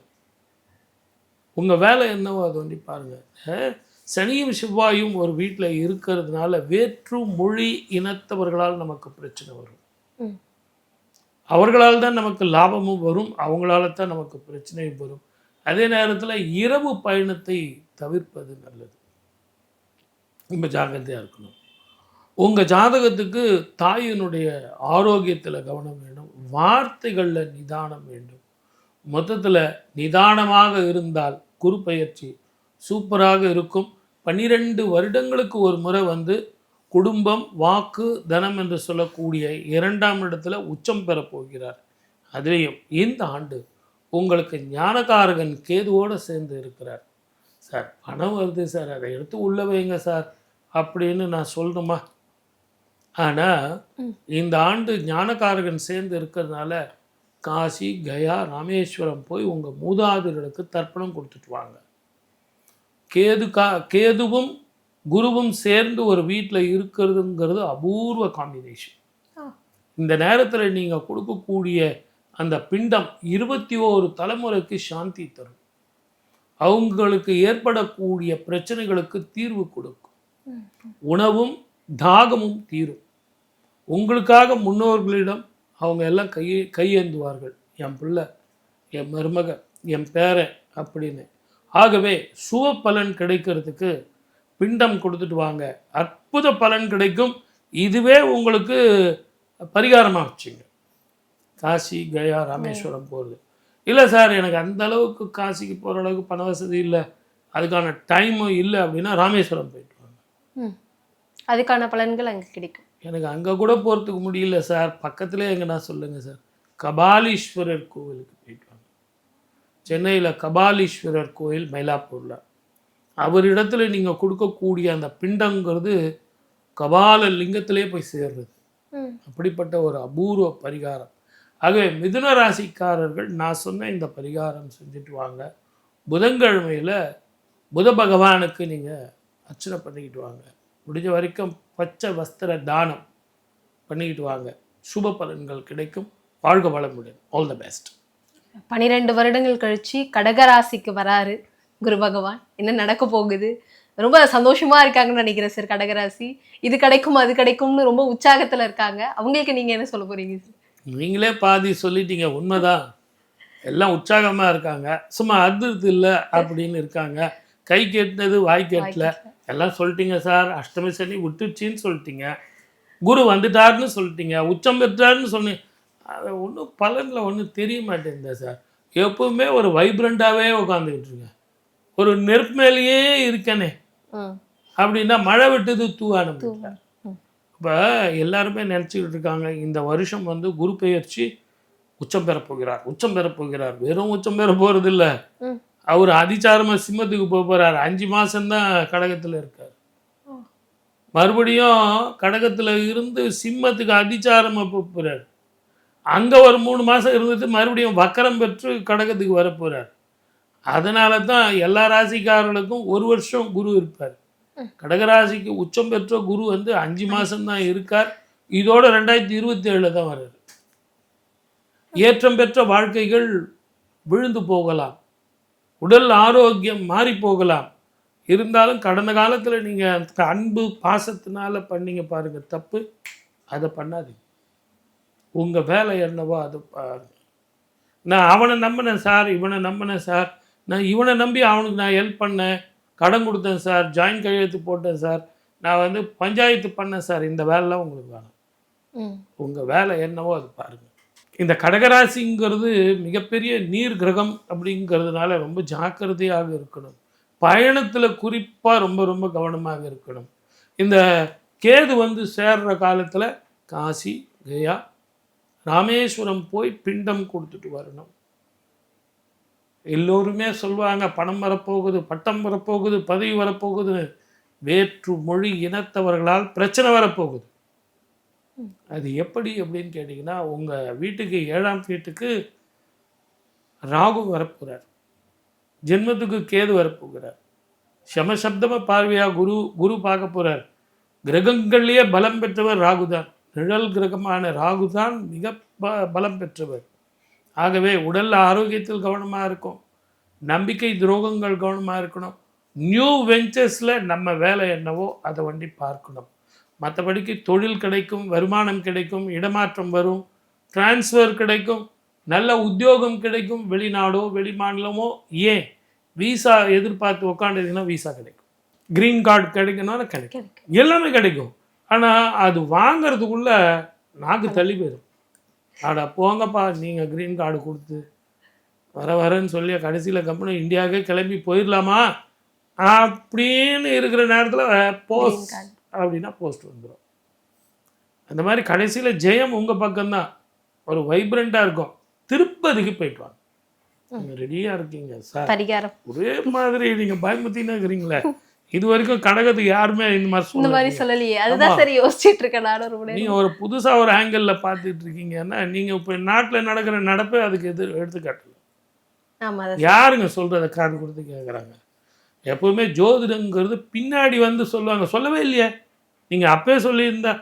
உங்கள் வேலை என்னவோ அதை வந்து பாருங்கள். சனியும் செவ்வாயும் ஒரு வீட்டில் இருக்கிறதுனால வேற்று மொழி இனத்தவர்களால் நமக்கு பிரச்சனை வரும். அவர்களால் தான் நமக்கு லாபமும் வரும், அவங்களால தான் நமக்கு பிரச்சனையும் வரும். அதே நேரத்தில் இரவு பயணத்தை தவிர்ப்பது நல்லது. ரொம்ப ஜாக்கிரதையாக இருக்கணும். உங்கள் ஜாதகத்துக்கு தாயினுடைய ஆரோக்கியத்தில் கவனம் வேணும், வார்த்தைகளில் நிதானம் வேண்டும். மொத்தத்தில் நிதானமாக இருந்தால் குரு பயிற்சி சூப்பராக இருக்கும். 12 வருடங்களுக்கு ஒரு முறை வந்து குடும்பம், வாக்கு, தனம் என்று சொல்லக்கூடிய 2ஆம் இடத்துல உச்சம் பெற போகிறார். அதுலேயும் இந்த ஆண்டு உங்களுக்கு ஞானகாரகன் கேதுவோடு சேர்ந்து இருக்கிறார். சார் பணம் வருது சார், அதை எடுத்து உள்ள வைங்க சார் அப்படின்னு நான் சொல்லணுமா? ஆனால் இந்த ஆண்டு ஞானகாரகன் சேர்ந்து இருக்கிறதுனால காசி, கயா, ராமேஸ்வரம் போய் உங்கள் மூதாதையர்களுக்கு தர்ப்பணம் கொடுத்துட்டு வாங்க. கேதுவும் குருவும் சேர்ந்து ஒரு வீட்டில் இருக்கிறதுங்கிறது அபூர்வ காம்பினேஷன். இந்த நேரத்தில் நீங்கள் கொடுக்கக்கூடிய அந்த பிண்டம் 21 தலைமுறைக்கு சாந்தி தரும். அவங்களுக்கு ஏற்படக்கூடிய பிரச்சனைகளுக்கு தீர்வு கொடுக்கும். உணவும் தாகமும் தீரும். உங்களுக்காக முன்னோர்களிடம் அவங்க எல்லாம் கையேந்துவார்கள். என் பிள்ளை, என் மருமக, என் பேரன் அப்படின்னு. ஆகவே சுப பலன் கிடைக்கிறதுக்கு பிண்டம் கொடுத்துட்டு வாங்க, அற்புத பலன் கிடைக்கும். இதுவே உங்களுக்கு பரிகாரமாக வச்சுங்க. காசி, கயா, ராமேஸ்வரம் போகிறது. இல்லை சார் எனக்கு அந்த அளவுக்கு காசிக்கு போகிற அளவுக்கு பண வசதி இல்லை, அதுக்கான டைமும் இல்லை அப்படின்னா ராமேஸ்வரம் போயிட்டு வாங்க. அதுக்கான பலன்கள் அங்கே கிடைக்கும். எனக்கு அங்கே கூட போகிறதுக்கு முடியல சார், பக்கத்துலேயே எங்கன்னா சொல்லுங்கள் சார், கபாலீஸ்வரர் கோவிலுக்கு போயிட்டு வாங்க. சென்னையில் கபாலீஸ்வரர் கோயில் மயிலாப்பூரில், அவரிடத்துல நீங்கள் கொடுக்கக்கூடிய அந்த பிண்டங்கிறது கபால லிங்கத்திலே போய் சேர்றது. அப்படிப்பட்ட ஒரு அபூர்வ பரிகாரம். ஆகவே மிதுன ராசிக்காரர்கள் நான் சொன்ன இந்த பரிகாரம் செஞ்சுட்டு வாங்க. புதன்கிழமையில் புத பகவானுக்கு நீங்கள் அர்ச்சனை பண்ணிக்கிட்டு வாங்க. முடிஞ்ச வரைக்கும் பச்சை வஸ்திர தானம் பண்ணிக்கிட்டு வாங்க. சுப பலன்கள் கிடைக்கும். வாழ்க வளமுடன். All the best. 12 வருடங்கள் கழிச்சு கடகராசிக்கு வராரு குரு பகவான். என்ன நடக்க போகுது? ரொம்ப சந்தோஷமா இருக்காங்கன்னு நினைக்கிறேன் சார் கடகராசி. இது கிடைக்கும் அது கிடைக்கும்னு ரொம்ப உற்சாகத்துல இருக்காங்க. அவங்களுக்கு நீங்க என்ன சொல்ல போறீங்க சார்? நீங்களே பாதி சொல்லிட்டீங்க. உண்மைதான், எல்லாம் உற்சாகமா இருக்காங்க, சும்மா அதிர்த்து இல்லை அப்படின்னு இருக்காங்க. கை கேட்டினது வாய் கேட்டல எல்லாம் சொல்லிட்டீங்க சார். அஷ்டமி சனி விட்டுச்சின்னு சொல்லிட்டீங்க, குரு வந்துட்டாருன்னு சொல்லிட்டீங்க, உச்சம் பெற்றாருன்னு சொன்னீங்க. அதை ஒன்றும் பலனில் ஒன்றும் தெரிய மாட்டேங்குதா சார். எப்பவுமே ஒரு வைப்ரண்டாகவே உட்காந்துக்கிட்டு இருக்கேன், ஒரு நெருப்பு மேலேயே இருக்கனே அப்படின்னா மழை விட்டது தூவான. இப்போ எல்லாருமே நினச்சிக்கிட்டு இருக்காங்க இந்த வருஷம் வந்து குரு பெயர்ச்சி உச்சம் பெறப்போகிறார், உச்சம் பெறப்போகிறார். வெறும் உச்சம் பெற போகிறது இல்லை, அவர் அதிச்சாரமாக சிம்மத்துக்கு போக போகிறார். 5 மாதம்தான் கடகத்தில் இருக்கார். மறுபடியும் கடகத்தில் இருந்து சிம்மத்துக்கு அதிச்சாரமாக போகிறார். அங்கே ஒரு 3 மாதம் இருந்துட்டு மறுபடியும் வக்கரம் பெற்று கடகத்துக்கு வரப்போகிறார். அதனால தான் எல்லா ராசிக்காரர்களுக்கும் 1 வருஷம் குரு இருப்பார். கடகராசிக்கு உச்சம் பெற்ற குரு வந்து 5 மாதம்தான் இருக்கார். இதோட 2027 தான் வர்றாரு. ஏற்றம் பெற்ற வாழ்க்கைகள் விழுந்து போகலாம், உடல் ஆரோக்கியம் மாறி போகலாம். இருந்தாலும் கடந்த காலத்தில் நீங்கள் அன்பு பாசத்தினால பண்ணீங்க பாருங்க தப்பு, அதை பண்ணாதீங்க. உங்கள் வேலை என்னவோ அது பாருங்க. நான் அவனை நம்பினேன் சார், இவனை நம்பினேன் சார், நான் இவனை நம்பி அவனுக்கு நான் ஹெல்ப் பண்ணேன், கடன் கொடுத்தேன் சார், ஜாயின் கையெழுத்து போட்டேன் சார், நான் வந்து பஞ்சாயத்து பண்ணேன் சார், இந்த வேலைலாம் உங்களுக்கு வேணும். உங்கள் வேலை என்னவோ அது பாருங்கள். இந்த கடகராசிங்கிறது மிகப்பெரிய நீர் கிரகம் அப்படிங்கிறதுனால ரொம்ப ஜாக்கிரதையாக இருக்கணும். பயணத்தில் குறிப்பாக ரொம்ப ரொம்ப கவனமாக இருக்கணும். இந்த கேது வந்து சேர்ற காலத்தில் காசி, கயா, ராமேஸ்வரம் போய் பிண்டம் கொடுத்துட்டு வரணும். எல்லோருமே சொல்லுவாங்க பணம் வரப்போகுது, பட்டம் வரப்போகுது, பதவி வரப்போகுது. வேற்று மொழி இனத்தவர்களால் பிரச்சனை வரப்போகுது. அது எப்படி அப்படின்னு கேட்டிங்கன்னா, உங்கள் வீட்டுக்கு 7ஆம் வீட்டுக்கு ராகு வரப்போகிறார், ஜென்மத்துக்கு கேது வரப்போகிறார், சமசப்தம பார்வையாக குரு பார்க்க போகிறார். கிரகங்கள்லேயே பலம் பெற்றவர் ராகு தான். நிழல் கிரகமான ராகு தான் மிக பலம் பெற்றவர். ஆகவே உடல் ஆரோக்கியத்தில் கவனமாக இருக்கும், நம்பிக்கை துரோகங்கள் கவனமாக இருக்கணும். நியூ வெஞ்சர்ஸில் நம்ம வேலை என்னவோ அதை வண்டி பார்க்கணும். மற்றபடிக்கு தொழில் கிடைக்கும், வருமானம் கிடைக்கும், இடமாற்றம் வரும், டிரான்ஸ்ஃபர் கிடைக்கும், நல்ல உத்தியோகம் கிடைக்கும், வெளிநாடோ வெளிமாநிலமோ, ஏன் வீசா எதிர்பார்த்து உட்காந்துருந்தீங்கன்னா வீசா கிடைக்கும், க்ரீன் கார்டு கிடைக்கணும்னா கிடைக்கும், எல்லாமே கிடைக்கும். ஆனால் அது வாங்கிறதுக்குள்ள நாக்கு தள்ளி போயிடும். ஆடா போங்கப்பா, நீங்கள் க்ரீன் கார்டு கொடுத்து வரேன்னு சொல்லி கடைசியில் கம்பெனி இந்தியாவுக்கே கிளம்பி போயிடலாமா அப்படின்னு இருக்கிற நேரத்தில் போஸ்ட் அப்படின்னா போஸ்ட் வந்துடும். அந்த மாதிரி கடைசியில் ஜெயம் உங்கள் பக்கம்தான், ஒரு வைப்ரண்ட்டாக இருக்கும். திருப்பதிக்கு போயிட்டு வாங்க, நீங்கள் ரெடியாக இருக்கீங்க சார், பரிகாரம் ஒரே மாதிரி நீங்கள் பயமுத்தின்னு இருக்கிறீங்களே. இது வரைக்கும் கடகத்துக்கு யாருமே இந்த மாதிரி சொல்லலையே. அதுதான் சரி யோசிச்சுட்டு இருக்கேன் நானும். நீங்கள் ஒரு புதுசாக ஒரு ஆங்கிளில் பார்த்துட்டு இருக்கீங்கன்னா, நீங்கள் இப்போ நாட்டில் நடக்கிற நடப்பே அதுக்கு எடுத்துக்காட்டல. யாருங்க சொல்கிறத காது கொடுத்து கேட்குறாங்க. எப்போவுமே ஜோதிடங்கிறது பின்னாடி வந்து சொல்லுவாங்க, சொல்லவே இல்லையே, நீங்கள் அப்பவே சொல்லியிருந்தா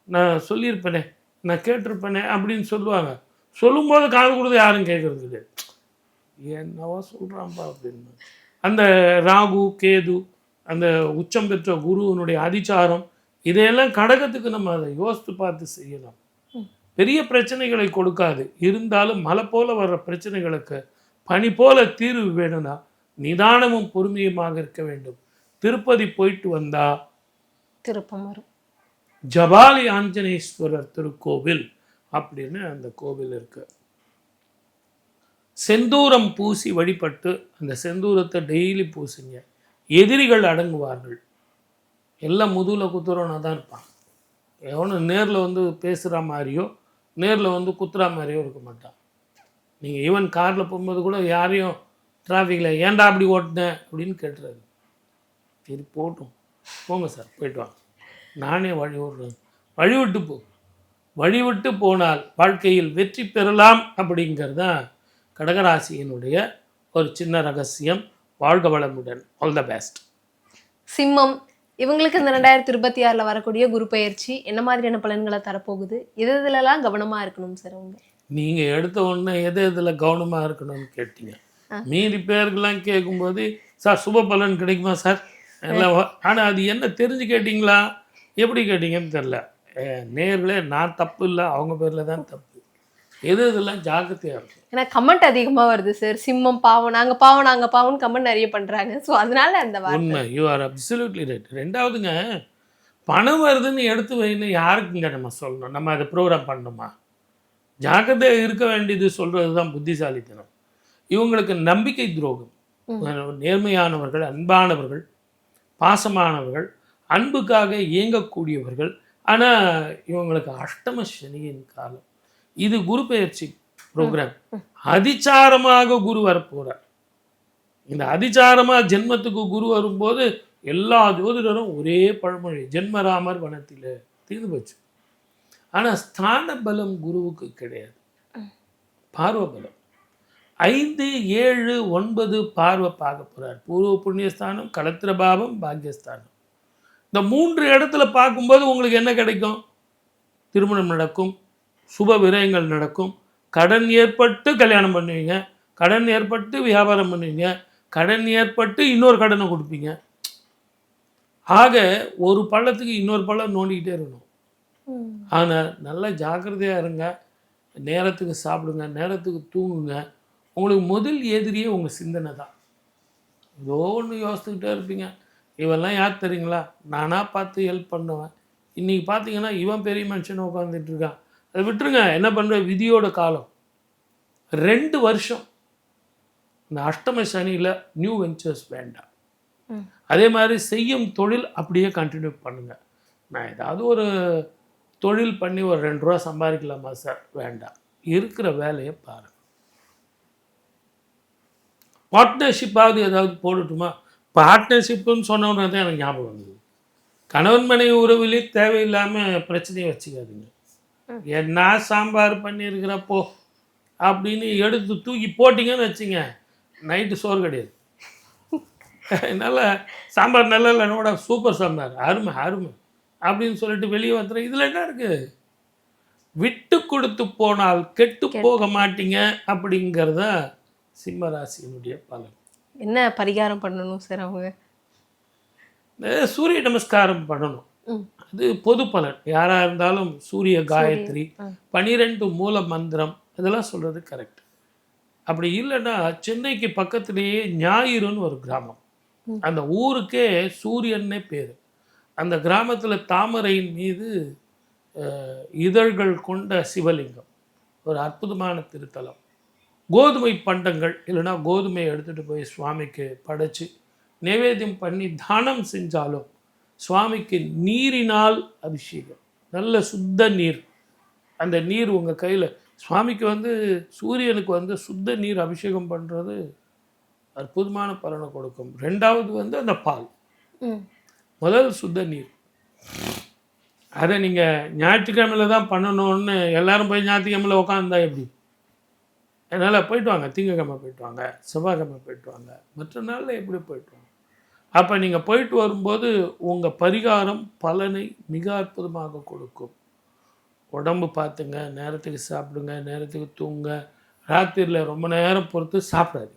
நான் சொல்லியிருப்பேனே, நான் கேட்டிருப்பேனே அப்படின்னு சொல்லுவாங்க. சொல்லும்போது காது கொடுத்து யாரும் கேட்குறது கிடையாது. என்னவோ சொல்கிறான்ப்பா அப்படின்னு. அந்த ராகு கேது, அந்த உச்சம் பெற்ற குருவனுடைய அதிச்சாரம், இதையெல்லாம் கடகத்துக்கு நம்ம அதை யோசித்து பார்த்து செய்யலாம். பெரிய பிரச்சனைகளை கொடுக்காது, இருந்தாலும் மலை போல வர்ற பிரச்சனைகளுக்கு பனி போல தீர்வு வேணும்னா நிதானமும் பொறுமையுமாக இருக்க வேண்டும். திருப்பதி போயிட்டு வந்தா திருப்பம் வரும். ஜபாலி ஆஞ்சநேஸ்வரர் திருக்கோவில் அப்படின்னு அந்த கோவில் இருக்கு. செந்தூரம் பூசி வழிபட்டு, அந்த செந்தூரத்தை டெய்லி பூசிங்க, எதிரிகள் அடங்குவார்கள். எல்லாம் முதுகில் குத்துறவனா தான் இருப்பான். எவனும் நேரில் வந்து பேசுகிற மாதிரியோ நேரில் வந்து குத்துற மாதிரியோ இருக்க மாட்டான். நீங்கள் ஈவன் காரில் போகும்போது கூட யாரையும் டிராஃபிக்கில் ஏன்டா அப்படி ஓட்டினேன் அப்படின்னு கேட்டுறாரு. சரி போட்டும், போங்க சார் போயிட்டு வாங்க, நானே வழி விடுறேன். வழிவிட்டு போ, வழிவிட்டு போனால் வாழ்க்கையில் வெற்றி பெறலாம். அப்படிங்கிறது தான் கடகராசியினுடைய ஒரு சின்ன ரகசியம். வாழ்க வளமுடன். All the best. சிம்மம், இவங்களுக்கு இந்த 2026 வரக்கூடிய குரு பயிற்சி என்ன மாதிரியான பலன்களை தரப்போகுது? இதுலலாம் கவனமாக இருக்கணும் சார் அவங்க? நீங்கள் எடுத்த உடனே இதில் கவனமாக இருக்கணும்னு கேட்டீங்க. மீதி பேருக்கெல்லாம் கேட்கும்போது சார் சுப பலன் கிடைக்குமா சார் எல்லாம், ஆனால் அது என்ன தெரிஞ்சு கேட்டிங்களா எப்படி கேட்டிங்கன்னு தெரில. நேரில் நான் தப்பு இல்லை, அவங்க பேரில் தான் தப்பு. இதெல்லாம் ஜாக்கிரதையாக இருக்கும். ஏன்னா கமெண்ட் அதிகமாக வருது சார், சிம்மம் பாவம், நாங்கள் பாவம், நாங்கள் பாவம்னு கமெண்ட் நிறைய பண்ணுறாங்க. ஸோ அதனால அந்த உண்மை, யூ ஆர் அப்சல்யூட்லி ரைட். ரெண்டாவதுங்க, பணம் வருதுன்னு எடுத்து வைன்னு யாருக்குங்க நம்ம சொல்லணும்? நம்ம அதை ப்ரோக்ராம் பண்ணணுமா? ஜாக்கிரதையாக இருக்க வேண்டியது சொல்கிறது தான் புத்திசாலித்தனம். இவங்களுக்கு நம்பிக்கை துரோகம். நேர்மையானவர்கள், அன்பானவர்கள், பாசமானவர்கள், அன்புக்காக இயங்கக்கூடியவர்கள். ஆனால் இவங்களுக்கு அஷ்டம சனியின் காலம். இது குரு பெயர்ச்சி ப்ரோக்ராம். அதிச்சாரமாக குரு வரப்போகிறார். இந்த அதிச்சாரமாக ஜென்மத்துக்கு குரு வரும்போது எல்லா ஜோதிடரும் ஒரே பழமொழி, ஜென்மராமர் வனத்தில் தீர்ந்து போச்சு. ஆனால் ஸ்தான பலம் குருவுக்கு கிடையாது, பார்வை பலம். 5, 7, 9 பார்வை பார்க்க போகிறார். பூர்வ புண்ணியஸ்தானம், களத்திர பாவம், பாக்கியஸ்தானம். இந்த 3 இடத்துல பார்க்கும்போது உங்களுக்கு என்ன கிடைக்கும்? திருமணம் நடக்கும், சுப விரயங்கள் நடக்கும், கடன் ஏற்பட்டு கல்யாணம் பண்ணுவீங்க, கடன் ஏற்பட்டு வியாபாரம் பண்ணுவீங்க, கடன் ஏற்பட்டு இன்னொரு கடனை கொடுப்பீங்க. ஆக ஒரு பள்ளத்துக்கு இன்னொரு பள்ளம் நோண்டிக்கிட்டே இருக்கணும். ஆனால் நல்லா ஜாக்கிரதையாக இருங்க, நேரத்துக்கு சாப்பிடுங்க, நேரத்துக்கு தூங்குங்க. உங்களுக்கு முதல் எதிரியே உங்கள் சிந்தனை தான். ஏதோ ஒன்று யோசித்துக்கிட்டே இருப்பீங்க. இவெல்லாம் யார் தெரியுங்களா, நானாக பார்த்து ஹெல்ப் பண்ணுவேன். இன்றைக்கி பார்த்தீங்கன்னா இவன் பெரிய மனுஷனை உட்காந்துட்டு இருக்கான். அதை விட்டுருங்க, என்ன பண்ணுற விதியோட காலம் 2 வருஷம். இந்த அஷ்டம சனியில் நியூ வெஞ்சர்ஸ் வேண்டாம். அதே மாதிரி செய்யும் தொழில் அப்படியே கண்டினியூ பண்ணுங்கள். நான் ஏதாவது ஒரு தொழில் பண்ணி ஒரு 2 ரூபா சம்பாதிக்கலாமா சார், வேண்டாம். இருக்கிற வேலையை பாருங்கள். பார்ட்னர்ஷிப்பாவது ஏதாவது போடட்டுமா? பார்ட்னர்ஷிப்புன்னு சொன்னவங்க தான் எனக்கு ஞாபகம் வந்தது. கணவன் மனைவி உறவுலேயே தேவையில்லாமல் பிரச்சனையை வச்சுக்காதுங்க. என்ன சாம்பார் பண்ணியிருக்கிறப்போ அப்படின்னு எடுத்து தூக்கி போட்டிங்கன்னு வச்சுங்க, நைட்டு சோறு கிடையாது. அதனால் சாம்பார் நல்லா இல்லைனோட சூப்பர் சாம்பார், அருமை அருமை அப்படின்னு சொல்லிட்டு வெளியே வந்துடுறேன். இதில் என்ன இருக்குது? விட்டு கொடுத்து போனால் கெட்டு போக மாட்டீங்க அப்படிங்கிறத சிம்ம ராசியினுடைய பலன். என்ன பரிகாரம் பண்ணணும் சார் அவங்க? சூரிய நமஸ்காரம் பண்ணணும். அது பொது பலன். யாராக இருந்தாலும் சூரிய காயத்ரி, 12 மூல மந்திரம், இதெல்லாம் சொல்கிறது கரெக்ட். அப்படி இல்லைன்னா சென்னைக்கு பக்கத்துலேயே ஞாயிறுன்னு ஒரு கிராமம். அந்த ஊருக்கே சூரியன்னே பேர். அந்த கிராமத்தில் தாமரையின் மீது இதழ்கள் கொண்ட சிவலிங்கம், ஒரு அற்புதமான திருத்தலம். கோதுமை பண்டங்கள் இல்லைன்னா கோதுமையை எடுத்துகிட்டு போய் சுவாமிக்கு படைச்சி நைவேத்தியம் பண்ணி தானம் செஞ்சாலும் சுவாமிக்கு நீரினால் அபிஷேகம், நல்ல சுத்த நீர். அந்த நீர் உங்கள் கையில், சுவாமிக்கு சூரியனுக்கு சுத்த நீர் அபிஷேகம் பண்ணுறது அற்புதமான பலனை கொடுக்கும். 2வது அந்த பால். முதல் சுத்த நீர். அதை நீங்கள் ஞாயிற்றுக்கிழமையில் தான் பண்ணணும்னு எல்லாரும் போய் ஞாயிற்றுக்கிழமையில் உட்காந்தா எப்படி? அதனால் போயிட்டு வாங்க, திங்கக்கிழமை போயிட்டு வாங்க, செவ்வாய்க்கிழமை போயிட்டு வாங்க, மற்ற நாளில் எப்படி போயிட்டு வாங்க. அப்போ நீங்கள் போயிட்டு வரும்போது உங்கள் பரிகாரம் பலனை மிக அற்புதமாக கொடுக்கும். உடம்பு பார்த்துங்க, நேரத்துக்கு சாப்பிடுங்க, நேரத்துக்கு தூங்க. ராத்திரியில் ரொம்ப நேரம் பொறுத்து சாப்பிடாது.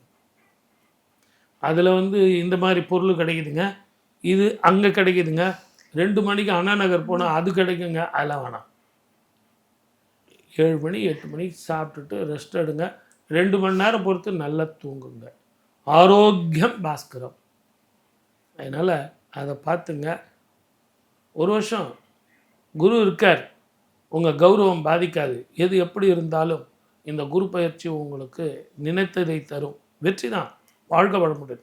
அதில் இந்த மாதிரி பொருள் கிடைக்குதுங்க, இது அங்கே கிடைக்குதுங்க, 2 மணிக்கு அண்ணா நகர் போனால் அது கிடைக்குங்க, அதெல்லாம் வேணாம். 7 மணி 8 மணிக்கு சாப்பிட்டுட்டு ரெஸ்ட் எடுங்க. 2 மணி நேரம் பொறுத்து நல்லா தூங்குங்க. ஆரோக்கியம் பாஸ்கரம். அதனால் அதை பார்த்துங்க. 1 வருஷம் குரு இருக்கார், உங்கள் கௌரவம் பாதிக்காது. எது எப்படி இருந்தாலும் இந்த குரு பயிற்சி உங்களுக்கு நினைத்ததை தரும். வெற்றி தான். வாழ்க வளமுடன்.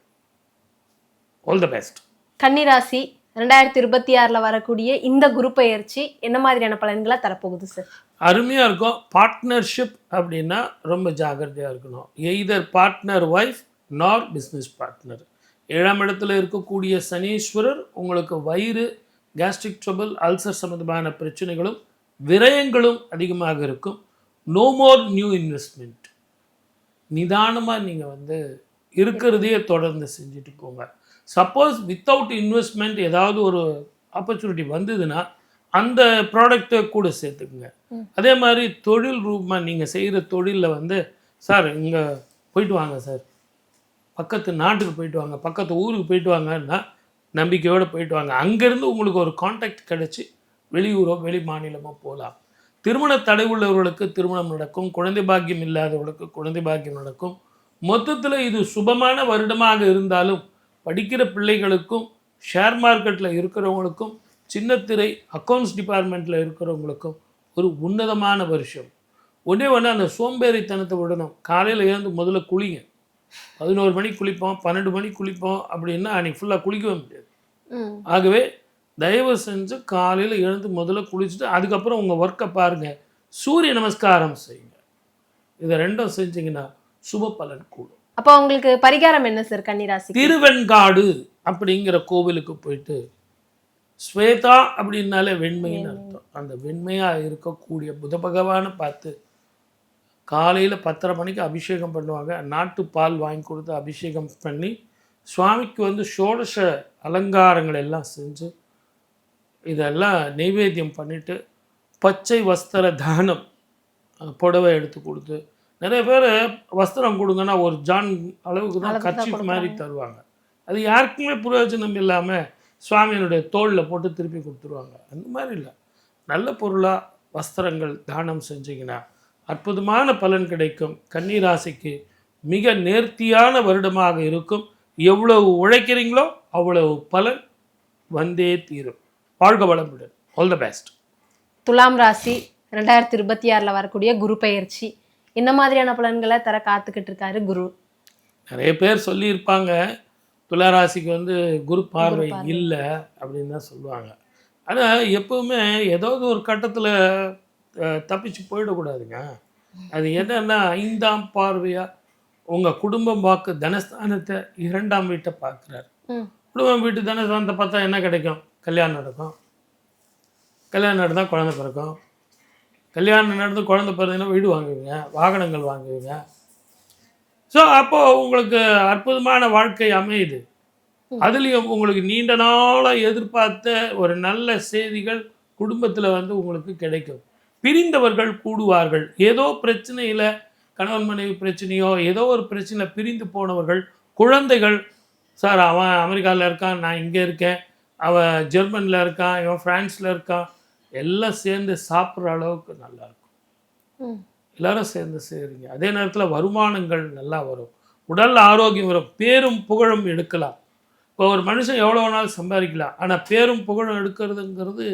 All the best. கன்னிராசி 2026 வரக்கூடிய இந்த குரு பயிற்சி என்ன மாதிரியான பலன்களை தரப்போகுது சார்? அருமையாக இருக்கும். பார்ட்னர்ஷிப் அப்படின்னா ரொம்ப ஜாகிரதையாக இருக்கணும். எய்தர் பார்ட்னர் ஒய்ஃப் நார் பிஸ்னஸ் பார்ட்னர். 7ஆம் இடத்துல இருக்கக்கூடிய சனீஸ்வரர் உங்களுக்கு வயிறு, கேஸ்ட்ரிக் ட்ரபிள், அல்சர் சம்மந்தமான பிரச்சனைகளும் விரயங்களும் அதிகமாக இருக்கும். No more new investment. நிதானமாக நீங்கள் இருக்கிறதையே தொடர்ந்து செஞ்சுட்டு போங்க. சப்போஸ் வித்தவுட் இன்வெஸ்ட்மெண்ட் ஏதாவது ஒரு ஆப்பர்ச்சுனிட்டி வந்ததுன்னா அந்த ப்ராடக்டை கூட சேர்த்துக்குங்க. அதே மாதிரி தொழில் ரூபமாக நீங்கள் செய்கிற தொழிலில் சார் இங்கே போயிட்டு வாங்க சார், பக்கத்து நாட்டுக்கு போயிட்டு வாங்க, பக்கத்து ஊருக்கு போயிட்டு வாங்கன்னா நம்பிக்கையோடு போயிட்டு வாங்க. அங்கேருந்து உங்களுக்கு ஒரு கான்டாக்ட் கிடச்சி வெளியூரோ வெளி மாநிலமோ போகலாம். திருமண தடை உள்ளவர்களுக்கு திருமணம் நடக்கும். குழந்தை பாக்கியம் இல்லாதவர்களுக்கு குழந்தை பாக்கியம் நடக்கும். மொத்தத்தில் இது சுபமான வருடமாக இருந்தாலும் படிக்கிற பிள்ளைகளுக்கும், ஷேர் மார்க்கெட்டில் இருக்கிறவங்களுக்கும், சின்னத்திரை அக்கௌண்ட்ஸ் டிபார்ட்மெண்ட்டில் இருக்கிறவங்களுக்கும் ஒரு உன்னதமான வருஷம். ஒன்றே அந்த சோம்பேறித்தனத்தை விடணும். காலையில் எழுந்து முதல்ல குளிங்க. 11 மணிக்கு குளிப்போம், 12 மணிக்கு குளிப்போம் அப்படின்னா அன்றைக்கி ஃபுல்லாக குளிக்கவே முடியாது. ஆகவே தயவு செஞ்சு காலையில் எழுந்து முதல்ல குளிச்சுட்டு அதுக்கப்புறம் உங்கள் ஒர்க்கை பாருங்கள். சூரிய நமஸ்காரம் செய்யுங்க. இதை 2ம் செஞ்சிங்கன்னா சுப பலன் கூடும். அப்போ உங்களுக்கு பரிகாரம் என்ன சார் கன்னிராசி? திருவெண்காடு அப்படிங்கிற கோவிலுக்கு போயிட்டு, ஸ்வேதா அப்படின்னாலே வெண்மைன்னு அர்த்தம். அந்த வெண்மையாக இருக்கக்கூடிய புத பகவானை பார்த்து காலையில் 10:30 மணிக்கு அபிஷேகம் பண்ணுவாங்க. நாட்டு பால் வாங்கி கொடுத்து அபிஷேகம் பண்ணி சுவாமிக்கு ஷோடச அலங்காரங்கள் எல்லாம் செஞ்சு இதெல்லாம் நைவேத்தியம் பண்ணிவிட்டு பச்சை வஸ்திர தானம், புடவை எடுத்து கொடுத்து, நிறைய பேர் வஸ்திரம் கொடுங்கன்னா ஒரு ஜான் அளவுக்கு தான் கர்ச்சீஃப் மாதிரி தருவாங்க. அது யாருக்குமே பிரயோஜனம் இல்லாமல் சுவாமியினுடைய தோளில் போட்டு திருப்பி கொடுத்துருவாங்க. அந்த மாதிரி இல்லை, நல்ல பொருளாக வஸ்திரங்கள் தானம் செஞ்சிங்கன்னா அற்புதமான பலன் கிடைக்கும். கன்னி ராசிக்கு மிக நேர்த்தியான வருடமாக இருக்கும். எவ்வளவு உழைக்கிறீங்களோ அவ்வளவு பலன் வந்தே தீரும். வாழ்க வளமுடன். All the best. துலாம் ராசி 2026 வரக்கூடிய குரு பெயர்ச்சி என்ன மாதிரியான பலன்களை தர காத்துக்கிட்டு இருக்காரு குரு? நிறைய பேர் சொல்லியிருப்பாங்க துலா ராசிக்கு வந்து குரு பார்வை இல்லை அப்படின்னு தான் சொல்லுவாங்க. ஆனால் எப்பவுமே ஏதாவது ஒரு கட்டத்தில் தப்பிச்சு போயிடக்கூடாதுங்க. அது என்னன்னா 5ஆம் பார்வையாக உங்கள் குடும்பம் வாக்கு தனஸ்தானத்தை 2ஆம் வீட்டை பார்க்குறாரு. குடும்பம் வீட்டு தனஸ்தானத்தை பார்த்தா என்ன கிடைக்கும்? கல்யாணம் நடக்கும். கல்யாணம் நடந்தால் குழந்தை பிறக்கும். கல்யாணம் நடந்து குழந்தை பிறந்ததுன்னா வீடு வாங்குவீங்க, வாகனங்கள் வாங்குவீங்க. ஸோ அப்போது உங்களுக்கு அற்புதமான வாழ்க்கை அமையுது. அதுலேயும் உங்களுக்கு நீண்ட நாளாக எதிர்பார்த்த ஒரு நல்ல செய்திகள் குடும்பத்தில் வந்து உங்களுக்கு கிடைக்கும். பிரிந்தவர்கள் கூடுவார்கள். ஏதோ பிரச்சனையில் கணவன் மனைவி பிரச்சனையோ ஏதோ ஒரு பிரச்சனை பிரிந்து போனவர்கள், குழந்தைகள், சார் அவன் அமெரிக்காவில் இருக்கான், நான் இங்கே இருக்கேன், அவன் ஜெர்மனியில் இருக்கான், இவன் ஃப்ரான்ஸில் இருக்கான், எல்லாம் சேர்ந்து சாப்பிட்ற அளவுக்கு நல்லாயிருக்கும். எல்லாரும் சேர்ந்து செய்கிறீங்க. அதே நேரத்தில் வருமானங்கள் நல்லா வரும், உடல் ஆரோக்கியம் வரும், பேரும் புகழும் எடுக்கலாம். இப்போ ஒரு மனுஷன் எவ்வளோ வேணாலும் சம்பாதிக்கலாம், ஆனால் பேரும் புகழும் எடுக்கிறதுங்கிறது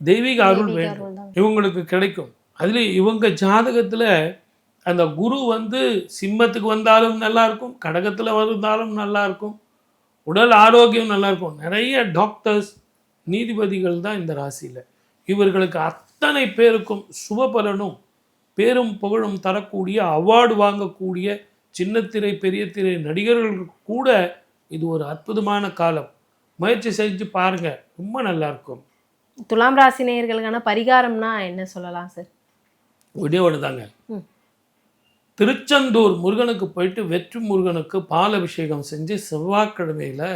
தெய்வீக அருள் வேண்டும், இவங்களுக்கு கிடைக்கும். அதுலேயும் இவங்க ஜாதகத்தில் அந்த குரு வந்து சிம்மத்துக்கு வந்தாலும் நல்லாயிருக்கும், கடகத்தில் வந்தாலும் நல்லாயிருக்கும், உடல் ஆரோக்கியம் நல்லாயிருக்கும். நிறைய டாக்டர்ஸ், நீதிபதிகள் தான் இந்த ராசியில். இவர்களுக்கு அத்தனை பேருக்கும் சுபபலனும் பேரும் புகழும் தரக்கூடிய, அவார்டு வாங்கக்கூடிய சின்னத்திரை பெரிய திரை நடிகர்களுக்கு கூட இது ஒரு அற்புதமான காலம். முயற்சி செஞ்சு பாருங்க, ரொம்ப நல்லா இருக்கும். துலாம் ராசி நேயர்களுக்கான பரிகாரம்னா என்ன சொல்லலாம் சார்? ஒரே ஒன்று தாங்க. திருச்செந்தூர் முருகனுக்கு போயிட்டு வெற்றி முருகனுக்கு பால் அபிஷேகம் செஞ்சு செவ்வாய்க்கிழமையில்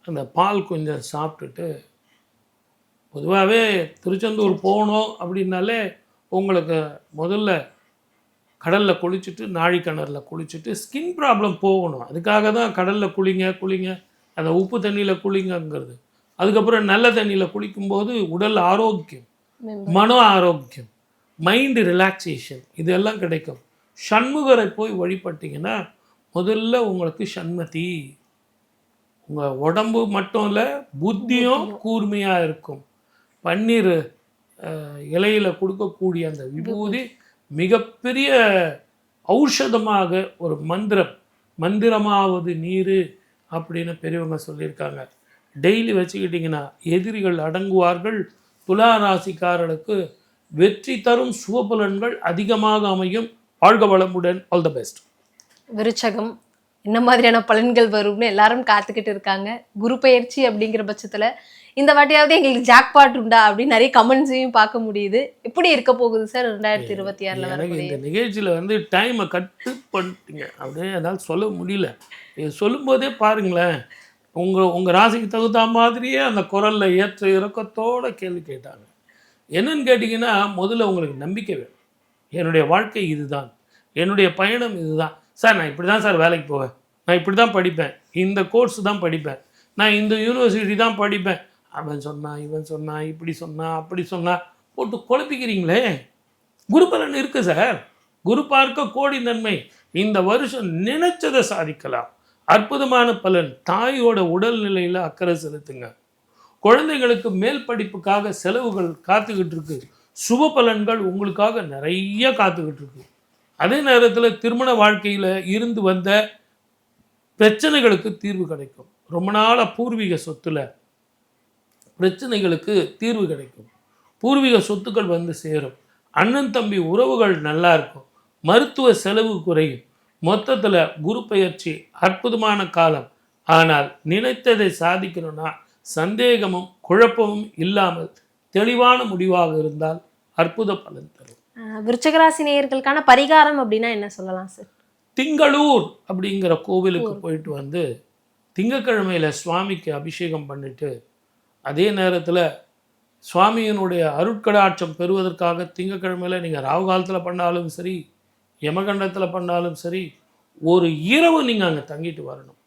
அந்த பால் கொஞ்சம் சாப்பிட்டுட்டு, பொதுவாகவே திருச்செந்தூர் போகணும் அப்படின்னாலே உங்களுக்கு முதல்ல கடலில் குளிச்சுட்டு, நாழி கிணறில் குளிச்சுட்டு, ஸ்கின் ப்ராப்ளம் போகணும். அதுக்காக தான் கடலில் குளிங்க, அந்த உப்பு தண்ணியில் குளிங்கங்கிறது. அதுக்கப்புறம் நல்ல தண்ணியில் குளிக்கும்போது உடல் ஆரோக்கியம், மன ஆரோக்கியம், மைண்டு ரிலாக்ஸேஷன் இதெல்லாம் கிடைக்கும். சண்முகரை போய் வழிபட்டிங்கன்னா முதல்ல உங்களுக்கு சண்மதி, உங்கள் உடம்பு மட்டும் இல்லை புத்தியும் கூர்மையாக இருக்கும். பன்னீர் இலையில் கொடுக்கக்கூடிய அந்த விபூதி மிகப்பெரிய ஔஷதமாக ஒரு மந்திரமாவது நீர் அப்படின்னு பெரியவங்க சொல்லியிருக்காங்க. டெய்லி வச்சுக்கிட்டிங்கன்னா எதிரிகள் அடங்குவார்கள். துலா ராசிக்காரர்களுக்கு வெற்றி தரும் சுபபலன்கள் அதிகமாக அமையும். வாழ்க வளமுடன். All the best. விருச்சகம் என்ன மாதிரியான பலன்கள் வரும்னு எல்லாரும் காத்துக்கிட்டு இருக்காங்க. குரு பெயர்ச்சி அப்படிங்கிற பட்சத்தில் இந்த வாட்டியாவது எங்களுக்கு ஜாக்பாட் உண்டா அப்படின்னு நிறைய கமெண்ட்ஸையும் பார்க்க முடியுது. எப்படி இருக்க போகுது சார் 2026 வரக்கூடிய? இந்த நிகழ்ச்சியில் வந்து டைமை கட்டு பண்ணிட்டீங்க அப்படியே, என்னால் சொல்ல முடியல. சொல்லும்போதே பாருங்களேன், உங்கள் ராசிக்கு தகுந்த மாதிரியே அந்த குரலில் ஏற்ற இறக்கத்தோட கேள்வி கேட்டாங்க. என்னன்னு கேட்டிங்கன்னா, முதல்ல உங்களுக்கு நம்பிக்கை வேணும். என்னுடைய வாழ்க்கை இதுதான், என்னுடைய பயணம் இதுதான். சார் நான் இப்படி தான் சார் வேலைக்கு போவேன், நான் இப்படி தான் படிப்பேன், இந்த கோர்ஸ் தான் படிப்பேன், நான் இந்த யூனிவர்சிட்டி தான் படிப்பேன், அவன் சொன்னான், இவன் சொன்னான், இப்படி சொன்னான், அப்படி சொன்னான், போட்டு குழப்பிக்கிறீங்களே. குரு பலன் இருக்குது சார். குரு பார்க்க கோடி நன்மை. இந்த வருஷம் நினைச்சதை சாதிக்கலாம். அற்புதமான பலன். தாயோட உடல்நிலையில் அக்கறை செலுத்துங்க. குழந்தைங்களுக்கு மேல் படிப்புக்காக செலவுகள் காத்துக்கிட்டு இருக்கு. சுப பலன்கள் உங்களுக்காக நிறைய காத்துக்கிட்டு இருக்கு. அதே நேரத்தில் திருமண வாழ்க்கையில் இருந்து வந்த பிரச்சனைகளுக்கு தீர்வு கிடைக்கும். ரொம்ப நாளாக பூர்வீக சொத்துல பிரச்சனைகளுக்கு தீர்வு கிடைக்கும். பூர்வீக சொத்துக்கள் வந்து சேரும். அண்ணன் தம்பி உறவுகள் நல்லா இருக்கும். மருத்துவ செலவு குறையும். மொத்தத்தில் குரு பெயர்ச்சி அற்புதமான காலம். ஆனால் நினைத்ததை சாதிக்கணும்னா சந்தேகமும் குழப்பமும் இல்லாமல் தெளிவான முடிவாக இருந்தால் அற்புத பலன் தரும். விருச்சகராசி நேயர்களுக்கான பரிகாரம் அப்படின்னா என்ன சொல்லலாம் சார்? திங்களூர் அப்படிங்கிற கோவிலுக்கு போயிட்டு வந்து திங்கக்கிழமையில் சுவாமிக்கு அபிஷேகம் பண்ணிட்டு, அதே நேரத்தில் சுவாமியினுடைய அருட்கடாட்சம் பெறுவதற்காக திங்கக்கிழமையில் நீங்கள் ராகு காலத்தில் பண்ணாலும் சரி, யமகண்டத்தில் பண்ணாலும் சரி, ஒரு இரவு நீங்கள் அங்கே தங்கிட்டு வரணும்.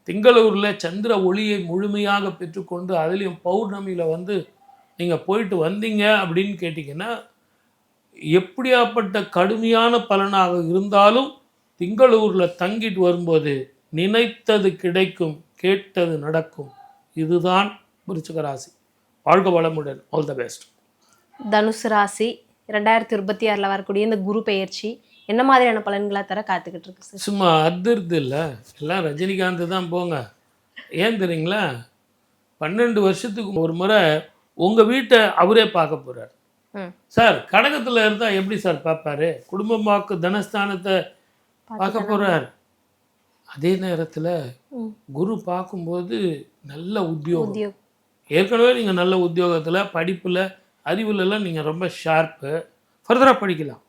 திங்களூரில் சந்திர ஒளியை முழுமையாக பெற்றுக்கொண்டு அதுலேயும் பௌர்ணமியில் வந்து நீங்கள் போயிட்டு வந்தீங்க அப்படின்னு கேட்டிங்கன்னா, எப்படியாப்பட்ட கடுமையான பலனாக இருந்தாலும் திங்களூரில் தங்கிட்டு வரும்போது நினைத்தது கிடைக்கும், கேட்டது நடக்கும். இதுதான் விருச்சிக ராசி. வாழ்க வளமுடன். All the best. தனுசு ராசி 2026 வரக்கூடிய இந்த குரு பெயர்ச்சி என்ன மாதிரியான பலன்களை தர காத்துக்கிட்டு இருக்கு சார்? சும்மா அதிர்து இல்லை, எல்லாம் ரஜினிகாந்த் தான் போங்க. ஏன் தெரியுங்களா, 12 வருஷத்துக்கு ஒரு முறை உங்கள் வீட்டை அவரே பார்க்க போகிறார். சார் கடகத்தில் இருந்தால் எப்படி சார் பார்ப்பாரு? குடும்பமாக்கு தனஸ்தானத்தை பார்க்க போகிறார். அதே நேரத்தில் குரு பார்க்கும்போது நல்ல உத்தியோகம். ஏற்கனவே நீங்கள் நல்ல உத்தியோகத்தில், படிப்பில், அறிவுலலாம் நீங்கள் ரொம்ப ஷார்ப்பு. ஃபர்தராக படிக்கலாம்,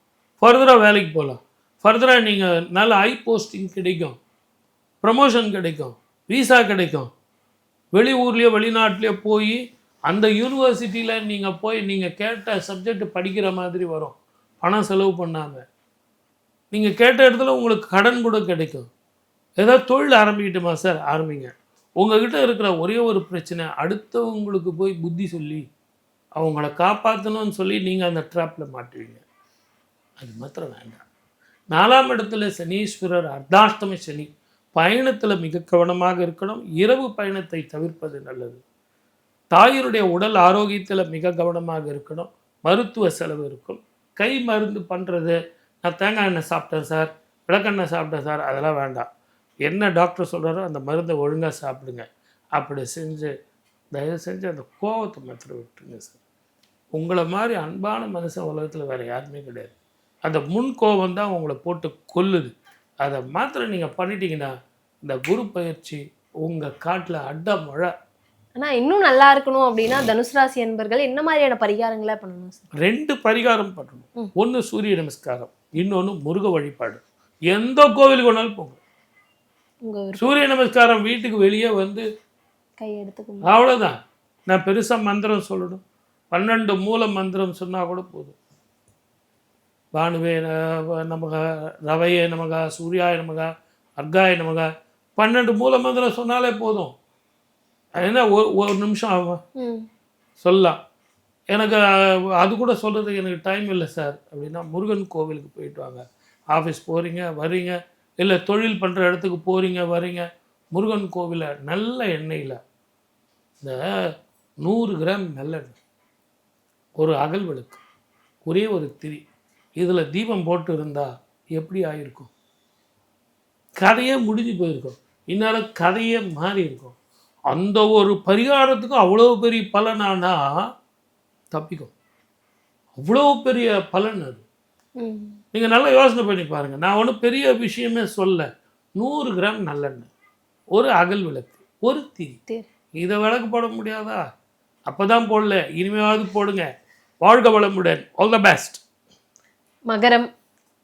ஃபர்தராக வேலைக்கு போகலாம், ஃபர்தராக நீங்கள் நல்ல ஹை போஸ்டிங் கிடைக்கும், ப்ரமோஷன் கிடைக்கும், விசா கிடைக்கும். வெளியூர்லேயோ வெளிநாட்டிலையோ போய் அந்த யூனிவர்சிட்டியில் நீங்கள் போய் நீங்கள் கேட்ட சப்ஜெக்ட் படிக்கிற மாதிரி வரும். பணம் செலவு பண்ணாமல் நீங்கள் கேட்ட இடத்துல உங்களுக்கு கடன் கூட கிடைக்கும். ஏதாவது தொழில் ஆரம்பிக்கிட்டுமா சார்? ஆரம்பிங்க. உங்ககிட்ட இருக்கிற ஒரே ஒரு பிரச்சனை, அடுத்தவங்களுக்கு போய் புத்தி சொல்லி அவங்கள காப்பாற்றணும்னு சொல்லி நீங்கள் அந்த ட்ராப்பில் மாட்டுவீங்க. அது மாத்திரம் வேண்டாம். 4ஆம் இடத்துல சனீஸ்வரர், அர்த்தாஷ்டம சனி. பயணத்தில் மிக கவனமாக இருக்கணும். இரவு பயணத்தை தவிர்ப்பது நல்லது. தாயினுடைய உடல் ஆரோக்கியத்தில் மிக கவனமாக இருக்கணும். மருத்துவ செலவு இருக்கும். கை மருந்து பண்ணுறது, நான் தேங்காய் எண்ணெய் சாப்பிட்டேன் சார், விளக்கெண்ணெய் சாப்பிட்டேன் சார், அதெல்லாம் வேண்டாம். என்ன டாக்டர் சொல்கிறாரோ அந்த மருந்தை ஒழுங்காக சாப்பிடுங்க. அப்படி செஞ்சு தயவு செஞ்சு அந்த கோவத்தை மாத்திரம் விட்டுருங்க சார். உங்களை மாதிரி அன்பான மனுஷன் உலகத்தில் வேறு யாருமே கிடையாது. அந்த முன் கோபம் தான் உங்களை போட்டு கொல்லுது. அதை மாத்திரம் நீங்கள் பண்ணிட்டீங்கன்னா இந்த குரு பயிற்சி உங்கள் காட்டில் அட்ட மழை. ஆனால் இன்னும் நல்லா இருக்கணும் அப்படின்னா தனுசு ராசி என்பர்கள் என்ன மாதிரியான பரிகாரங்களை பண்ணணும் சார்? 2 பரிகாரம் பண்ணணும். ஒன்று சூரிய நமஸ்காரம், இன்னொன்று முருக வழிபாடு. எந்த கோவிலுக்கு வேணாலும் போங்க. சூரிய நமஸ்காரம் வீட்டுக்கு வெளியே வந்து கையெடுத்துக்கணும், அவ்வளோதான். நான் பெருசாக மந்திரம் சொல்லணும், 12 மூல மந்திரம் சொன்னால் கூட போதும். பானுவே நமக, ரவையே நமக, சூர்யாய நமக, அர்காய நமக, 12 மூல மந்திரம் சொன்னாலே போதும். என்ன ஒரு நிமிஷம் ஆகும் சொல்லலாம். எனக்கு அது கூட சொல்கிறதுக்கு எனக்கு டைம் இல்லை சார் அப்படின்னா முருகன் கோவிலுக்கு போயிட்டு வாங்க. ஆஃபீஸ் போகிறீங்க வரீங்க, இல்லை தொழில் பண்ணுற இடத்துக்கு போகிறீங்க வரீங்க, முருகன் கோவிலில் நல்ல எண்ணெயில் இந்த 100 கிராம் நல்லெண்ணெய், ஒரு அகல் விளக்கு, ஒரே ஒரு திரி, இதில் தீபம் போட்டு இருந்தால் எப்படி ஆகிருக்கும்? கதையே முடிஞ்சு போயிருக்கும். இந்நேரம் கதையே மாறி இருக்கும். அந்த ஒரு பரிகாரத்துக்கும் அவ்வளோ பெரிய பலனானா தப்பிக்கும். அவ்வளோ பெரிய பலன் அது. நீங்கள் நல்லா யோசனை பண்ணி பாருங்கள். நான் ஒன்றும் பெரிய விஷயமே சொல்ல. 100 கிராம் நல்லெண்ணெய், ஒரு அகல் விளக்கு, ஒரு திரி, இதை விளக்கு போட முடியாதா? அப்போ தான் போடல, இனிமேவாவது போடுங்க. வாழ்க வளமுடன். All the best. மகரம்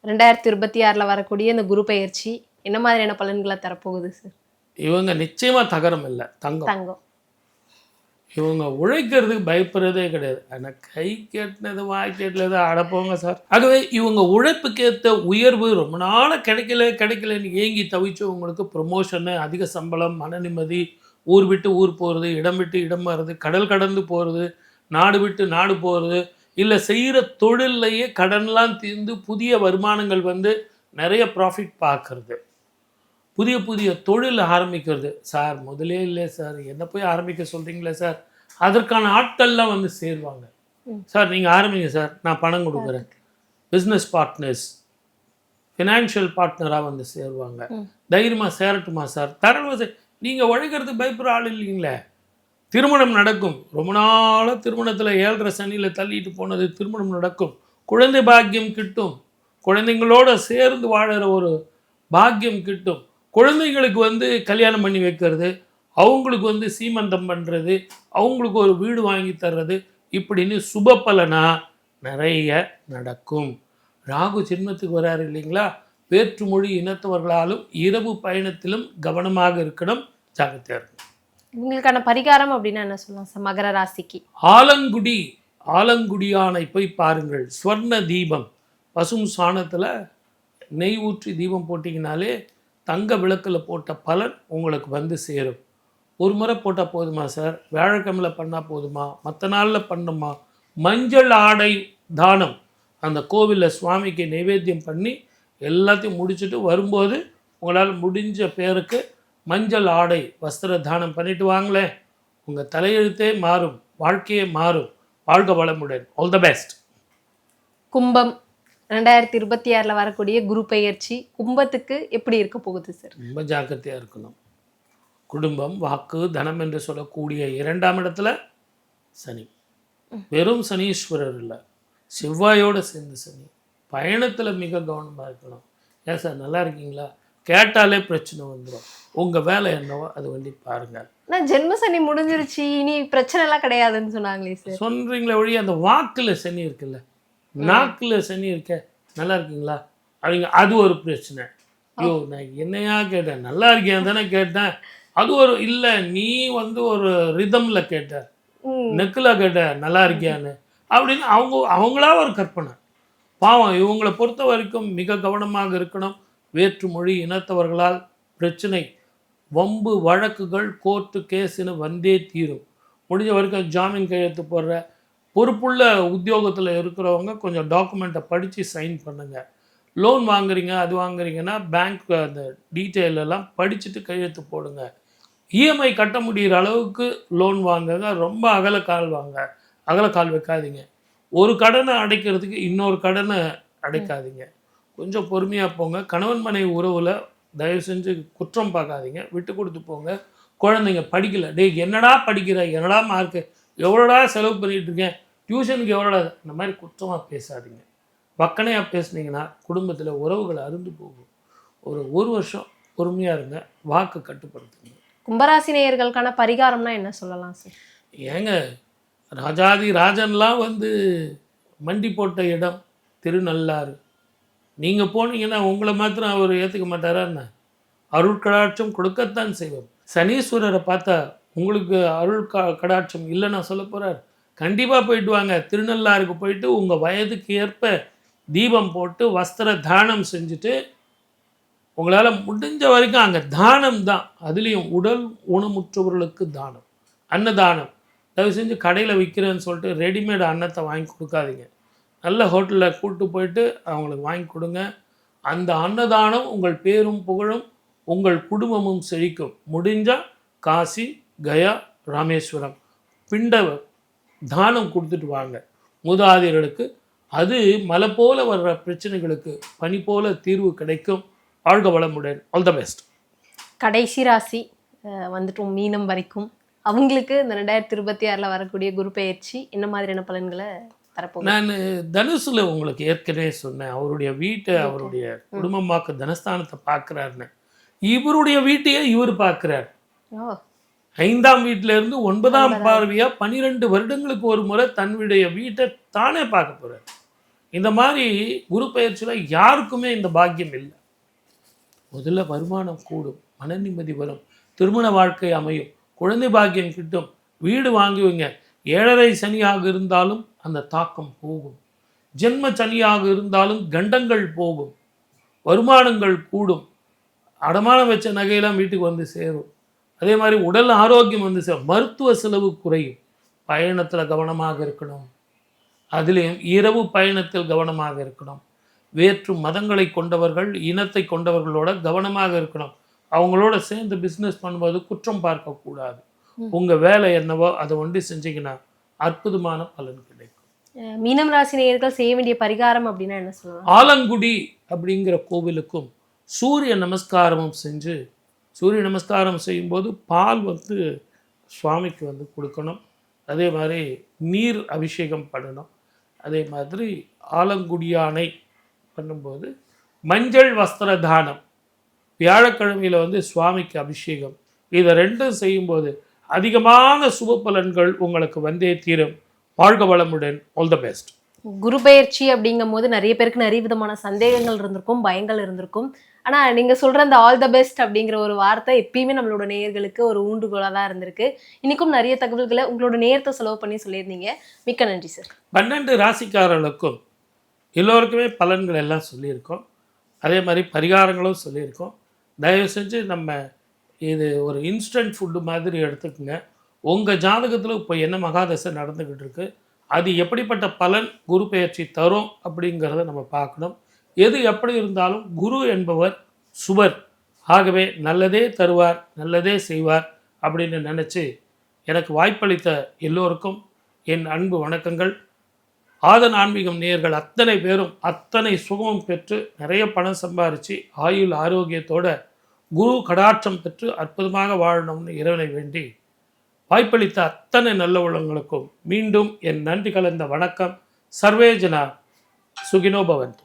2026 வரக்கூடிய இந்த குரு பெயர்ச்சி என்ன மாதிரியான பலன்களை தரப்போகுது சார்? இவங்க நிச்சயமாக தகரம் இல்லை, தங்கம். இவங்க உழைக்கிறதுக்கு பயப்படுறதே கிடையாது. ஆனால் கை கேட்டினது வாய் கேட்டது அடப்போங்க சார். ஆகவே இவங்க உழைப்புக்கேற்ற உயர்வு ரொம்ப நாளாக கிடைக்கலன்னு ஏங்கி தவிச்சவங்களுக்கு ப்ரொமோஷனு, அதிக சம்பளம், மன நிம்மதி, ஊர் விட்டு ஊர் போகிறது, இடம் விட்டு இடம் மாறுறது, கடல் கடந்து போகிறது, நாடு விட்டு நாடு போகிறது, இல்லை செய்கிற தொழிலையே கடன்லாம் தீர்ந்து புதிய வருமானங்கள் வந்து நிறைய ப்ராஃபிட் பார்க்கறது, புதிய புதிய தொழில் ஆரம்பிக்கிறது. சார் முதலே இல்லை சார், என்ன போய் ஆரம்பிக்க சொல்கிறீங்களே சார், அதற்கான ஆட்கள்லாம் வந்து சேருவாங்க. சார் நீங்கள் ஆரம்பிங்க சார், நான் பணம் கொடுக்குறேன். பிஸ்னஸ் பார்ட்னர்ஸ், ஃபினான்ஷியல் பார்ட்னராக வந்து சேருவாங்க. தைரியமாக சேரட்டுமா சார்? தரணும். நீங்கள் உழைக்கிறதுக்கு பயப்படுற ஆள் இல்லைங்களே. திருமணம் நடக்கும். ரொம்ப நாளாக திருமணத்தில் 7.5 சனியில் தள்ளிட்டு போனது திருமணம் நடக்கும். குழந்தை பாக்கியம் கிட்டும். குழந்தைங்களோட சேர்ந்து வாழற ஒரு பாக்கியம் கிட்டும். குழந்தைங்களுக்கு வந்து கல்யாணம் பண்ணி வைக்கிறது, அவங்களுக்கு வந்து சீமந்தம் பண்ணுறது, அவங்களுக்கு ஒரு வீடு வாங்கி தர்றது, இப்படின்னு சுப பலனா நிறைய நடக்கும். ராகு ஜென்மத்துக்கு வராரு இல்லைங்களா? வேற்றுமொழி இனத்தவர்களாலும் இரவு பயணத்திலும் கவனமாக இருக்கணும், ஜாக்கிரதையாக இருக்கணும். இவங்களுக்கான பரிகாரம் அப்படின்னா என்ன சொல்லலாம் சார் மகர ராசிக்கு? ஆலங்குடியானை போய் பாருங்கள். ஸ்வர்ண தீபம், பசும் சாணத்தில் நெய் ஊற்றி தீபம் போட்டிங்கனாலே தங்க விளக்கில் போட்ட பலன் உங்களுக்கு வந்து சேரும். ஒரு முறை போட்டால் போதுமா சார்? வியாழக்கிழமையில் பண்ணால் போதுமா? மற்ற நாளில் பண்ணுமா? மஞ்சள் ஆடை தானம் அந்த கோவிலில் சுவாமிக்கு நைவேத்தியம் பண்ணி எல்லாத்தையும் முடிச்சுட்டு வரும்போது உங்களால் முடிஞ்ச பேருக்கு மஞ்சள் ஆடை வஸ்திர தானம் பண்ணிட்டு வாங்களேன். உங்கள் தலையெழுத்தே மாறும், வாழ்க்கையே மாறும். வாழ்க வளமுடன். All the best. கும்பம் 2026 வரக்கூடிய குரு பெயர்ச்சி கும்பத்துக்கு எப்படி இருக்க போகுது சார்? ரொம்ப ஜாக்கிரதையாக இருக்கணும். குடும்பம், வாக்கு, தனம் என்று சொல்லக்கூடிய 2ஆம் இடத்துல சனி. வெறும் சனீஸ்வரர் இல்லை, செவ்வாயோடு சேர்ந்து சனி. பயணத்தில் மிக கவனமாக இருக்கணும். ஏன் சார் நல்லா இருக்கீங்களா கேட்டாலே பிரச்சனை வந்துடும். உங்கள் வேலை என்னவோ அது வண்டி பாருங்கள். நான் ஜென்ம சனி முடிஞ்சிருச்சு, இனி பிரச்சனை எல்லாம் கிடையாதுன்னு சொன்னாங்களே சார். சொல்கிறீங்களே ஒழி, அந்த வாக்கில் சனி இருக்குல்ல, நாக்கில் சனி இருக்க, நல்லா இருக்கீங்களா அப்படிங்க, அது ஒரு பிரச்சனை. ஐயோ நான் என்னையா கேட்டேன், நல்லா இருக்கேன் தானே கேட்டேன். அது ஒரு இல்லை, நீ வந்து ஒரு ரிதமில் கேட்ட, நெக்கில் கேட்ட நல்லா இருக்கியான்னு அப்படின்னு அவங்களா ஒரு கற்பனை. பாவம், இவங்களை பொறுத்த வரைக்கும் மிக கவனமாக இருக்கணும். வேற்று மொழி இனத்தவர்களால் பிரச்சனை, வம்பு வழக்குகள், கோர்ட்டு கேஸுன்னு வந்தே தீரும். முடிஞ்ச வரைக்கும் ஜாமீன் கையெழுத்து போடுற பொறுப்புள்ள உத்தியோகத்தில் இருக்கிறவங்க கொஞ்சம் டாக்குமெண்ட்டை படித்து சைன் பண்ணுங்கள். லோன் வாங்குறீங்க, அது வாங்குறீங்கன்னா பேங்க் அந்த டீட்டெயில் எல்லாம் படிச்சுட்டு கையெழுத்து போடுங்க. இஎம்ஐ கட்ட முடிகிற அளவுக்கு லோன் வாங்குங்க. ரொம்ப அகலக்கால் வைக்காதீங்க. ஒரு கடனை அடைக்கிறதுக்கு இன்னொரு கடனை அடைக்காதீங்க. கொஞ்சம் பொறுமையாக போங்க. கணவன் மனைவி உறவில் தயவு செஞ்சு குற்றம் பார்க்காதீங்க, விட்டு கொடுத்து போங்க. குழந்தைங்க படிக்கலை, என்னடா படிக்கிற, என்னடா மார்க்கு, எவ்வளோடா செலவு பண்ணிகிட்டு இருக்கேன், டியூஷனுக்கு எவ்வளோடா, இந்த மாதிரி குற்றமாக பேசாதீங்க. வக்கனையாக பேசுனீங்கன்னா குடும்பத்தில் உறவுகள் அருந்து போகும். ஒரு வருஷம் பொறுமையாக இருங்க, வாக்கு கட்டுப்படுத்துங்க. கும்பராசி நேயர்களுக்கான பரிகாரம்னா என்ன சொல்லலாம் சார்? ஏங்க, ராஜாதி ராஜன்லாம் வந்து மண்டி போட்ட இடம் திருநள்ளாறு. நீங்கள் போனீங்கன்னா உங்களை மாத்திரம் அவர் ஏற்றுக்க மாட்டாரா என்ன? அருட்கடாட்சம் கொடுக்கத்தான் செய்வோம். சனீஸ்வரரை பார்த்தா உங்களுக்கு கடாட்சம் இல்லைன்னா சொல்ல போகிறார். கண்டிப்பாக போயிட்டு வாங்க. திருநள்ளாருக்கு போயிட்டு உங்கள் வயதுக்கு ஏற்ப தீபம் போட்டு வஸ்திர தானம் செஞ்சுட்டு உங்களால் முடிஞ்ச வரைக்கும் அங்கே தானம் தான், அதுலேயும் உடல் ஊனமுற்றவர்களுக்கு தானம், அன்னதானம். தயவு செஞ்சு கடையில் விற்கிறேன்னு சொல்லிட்டு ரெடிமேட் அன்னத்தை வாங்கி கொடுக்காதீங்க. நல்ல ஹோட்டலில் கூப்பிட்டு போயிட்டு அவங்களுக்கு வாங்கி கொடுங்க. அந்த அன்னதானம் உங்கள் பேரும் புகழும் உங்கள் குடும்பமும் செழிக்கும். முடிஞ்சால் காசி, கயா, ராமேஸ்வரம் பிண்ட தானம் கொடுத்துட்டு வாங்க மூதாதையர்களுக்கு. அது மலை போல வர்ற பிரச்சனைகளுக்கு பனி போல தீர்வு கிடைக்கும். வாழ்க வளமுடன். All the best. கடைசி ராசி வந்துட்டோம் மீனம் வரைக்கும். அவங்களுக்கு இந்த 2026 வரக்கூடிய குரு பெயர்ச்சி என்ன மாதிரியான பலன்களை தரப்போகுது? நான் தனுசுல உங்களுக்கு ஏற்கனவே சொன்னேன், அவருடைய வீட்டை அவருடைய குடும்பமாக்க தனஸ்தானத்தை பார்க்குறாருன்னு. இவருடைய வீட்டையே இவர் பார்க்குறார். 5ஆம் வீட்டில இருந்து 9ஆம் பார்வையா 12 வருடங்களுக்கு ஒரு முறை தன்னுடைய வீட்டை தானே பார்க்க போறார். இந்த மாதிரி குரு பெயர்ச்சியில் யாருக்குமே இந்த பாக்கியம் இல்லை. முதல்ல வருமானம் கூடும், மன நிம்மதி வரும், திருமண வாழ்க்கை அமையும், குழந்தை பாக்கியம் கிட்டும், வீடு வாங்குவீங்க. 7.5 சனியாக இருந்தாலும் அந்த தாக்கம் போகும். ஜென்ம சனியாக இருந்தாலும் கண்டங்கள் போகும், வருமானங்கள் கூடும், அடமானம் வச்ச நகையெல்லாம் வீட்டுக்கு வந்து சேரும். அதே மாதிரி உடல் ஆரோக்கியம் வந்து சேரும், மருத்துவ செலவு குறையும். பயணத்தில் கவனமாக இருக்கணும். அதுலேயும் இரவு பயணத்தில் கவனமாக இருக்கணும். வேற்று மதங்களை கொண்டவர்கள், இனத்தை கொண்டவர்களோட கவனமாக இருக்கணும். அவங்களோட சேர்ந்து பிஸ்னஸ் பண்ணும்போது குற்றம் பார்க்கக்கூடாது. உங்கள் வேலை என்னவோ அதை ஒண்டி செஞ்சீங்கன்னா அற்புதமான பலன் கிடைக்கும். மீனம் ராசி நேயர்கள் செய்ய வேண்டிய பரிகாரம் அப்படின்னா என்ன சொல்லலாம்? ஆலங்குடி அப்படிங்கிற கோவிலுக்கும் சூரிய நமஸ்காரமும் செஞ்சு, சூரிய நமஸ்காரம் செய்யும்போது பால் வந்து சுவாமிக்கு வந்து கொடுக்கணும். அதே மாதிரி நீர் அபிஷேகம் பண்ணணும். அதே மாதிரி ஆலங்குடியானை பண்ணும்போது மஞ்சள் வஸ்திர தானம், வியாழக்கிழமையில் வந்து சுவாமிக்கு அபிஷேகம், இதை ரெண்டும் செய்யும்போது அதிகமான சுப பலன்கள் உங்களுக்கு வந்தே தீரும். வாழ்க வளமுடன். All the best. குரு பெயர்ச்சி அப்படிங்கும் போது நிறைய பேருக்கு நிறைய விதமான சந்தேகங்கள் இருந்திருக்கும், பயங்கள் இருந்திருக்கும். ஆனா நீங்க சொல்ற அந்த ஆல் த பெஸ்ட் அப்படிங்கிற ஒரு வார்த்தை எப்பயுமே நம்மளோட நேயர்களுக்கு ஒரு ஊண்டுகோலா தான் இருந்திருக்கு. இன்னைக்கும் நிறைய தகவல்களை உங்களோட நேரத்தை செலவு பண்ணி சொல்லியிருந்தீங்க. மிக்க நன்றி சார். 12 ராசிக்காரர்களுக்கும் எல்லோருக்குமே பலன்கள் எல்லாம் சொல்லியிருக்கோம். அதே மாதிரி பரிகாரங்களும் சொல்லியிருக்கோம். தயவு செஞ்சு நம்ம இது ஒரு இன்ஸ்டன்ட் ஃபுட்டு மாதிரி எடுத்துக்கோங்க. உங்கள் ஜாதகத்தில் இப்போ என்ன மகாதசை நடந்துக்கிட்டு இருக்கு, அது எப்படிப்பட்ட பலன் குரு பெயர்ச்சி தரும் அப்படிங்கிறத நம்ம பார்க்கணும். எது எப்படி இருந்தாலும் குரு என்பவர் சுபர். ஆகவே நல்லதே தருவார், நல்லதே செய்வார் அப்படின்னு நினச்சி எனக்கு வாய்ப்பளித்த எல்லோருக்கும் என் அன்பு வணக்கங்கள். ஆதன் ஆன்மீகம் நேயர்கள் அத்தனை பேரும் அத்தனை சுகமும் பெற்று நிறைய பணம் சம்பாரித்து ஆயுள் ஆரோக்கியத்தோட குரு கடாட்சம் பெற்று அற்புதமாக வாழணும்னு இறைவனை வேண்டி வாய்ப்பளித்த அத்தனை நல்ல உள்ளங்களுக்கும் மீண்டும் என் நன்றி கலந்த வணக்கம். சர்வே ஜனா சுகினோ பவந்து.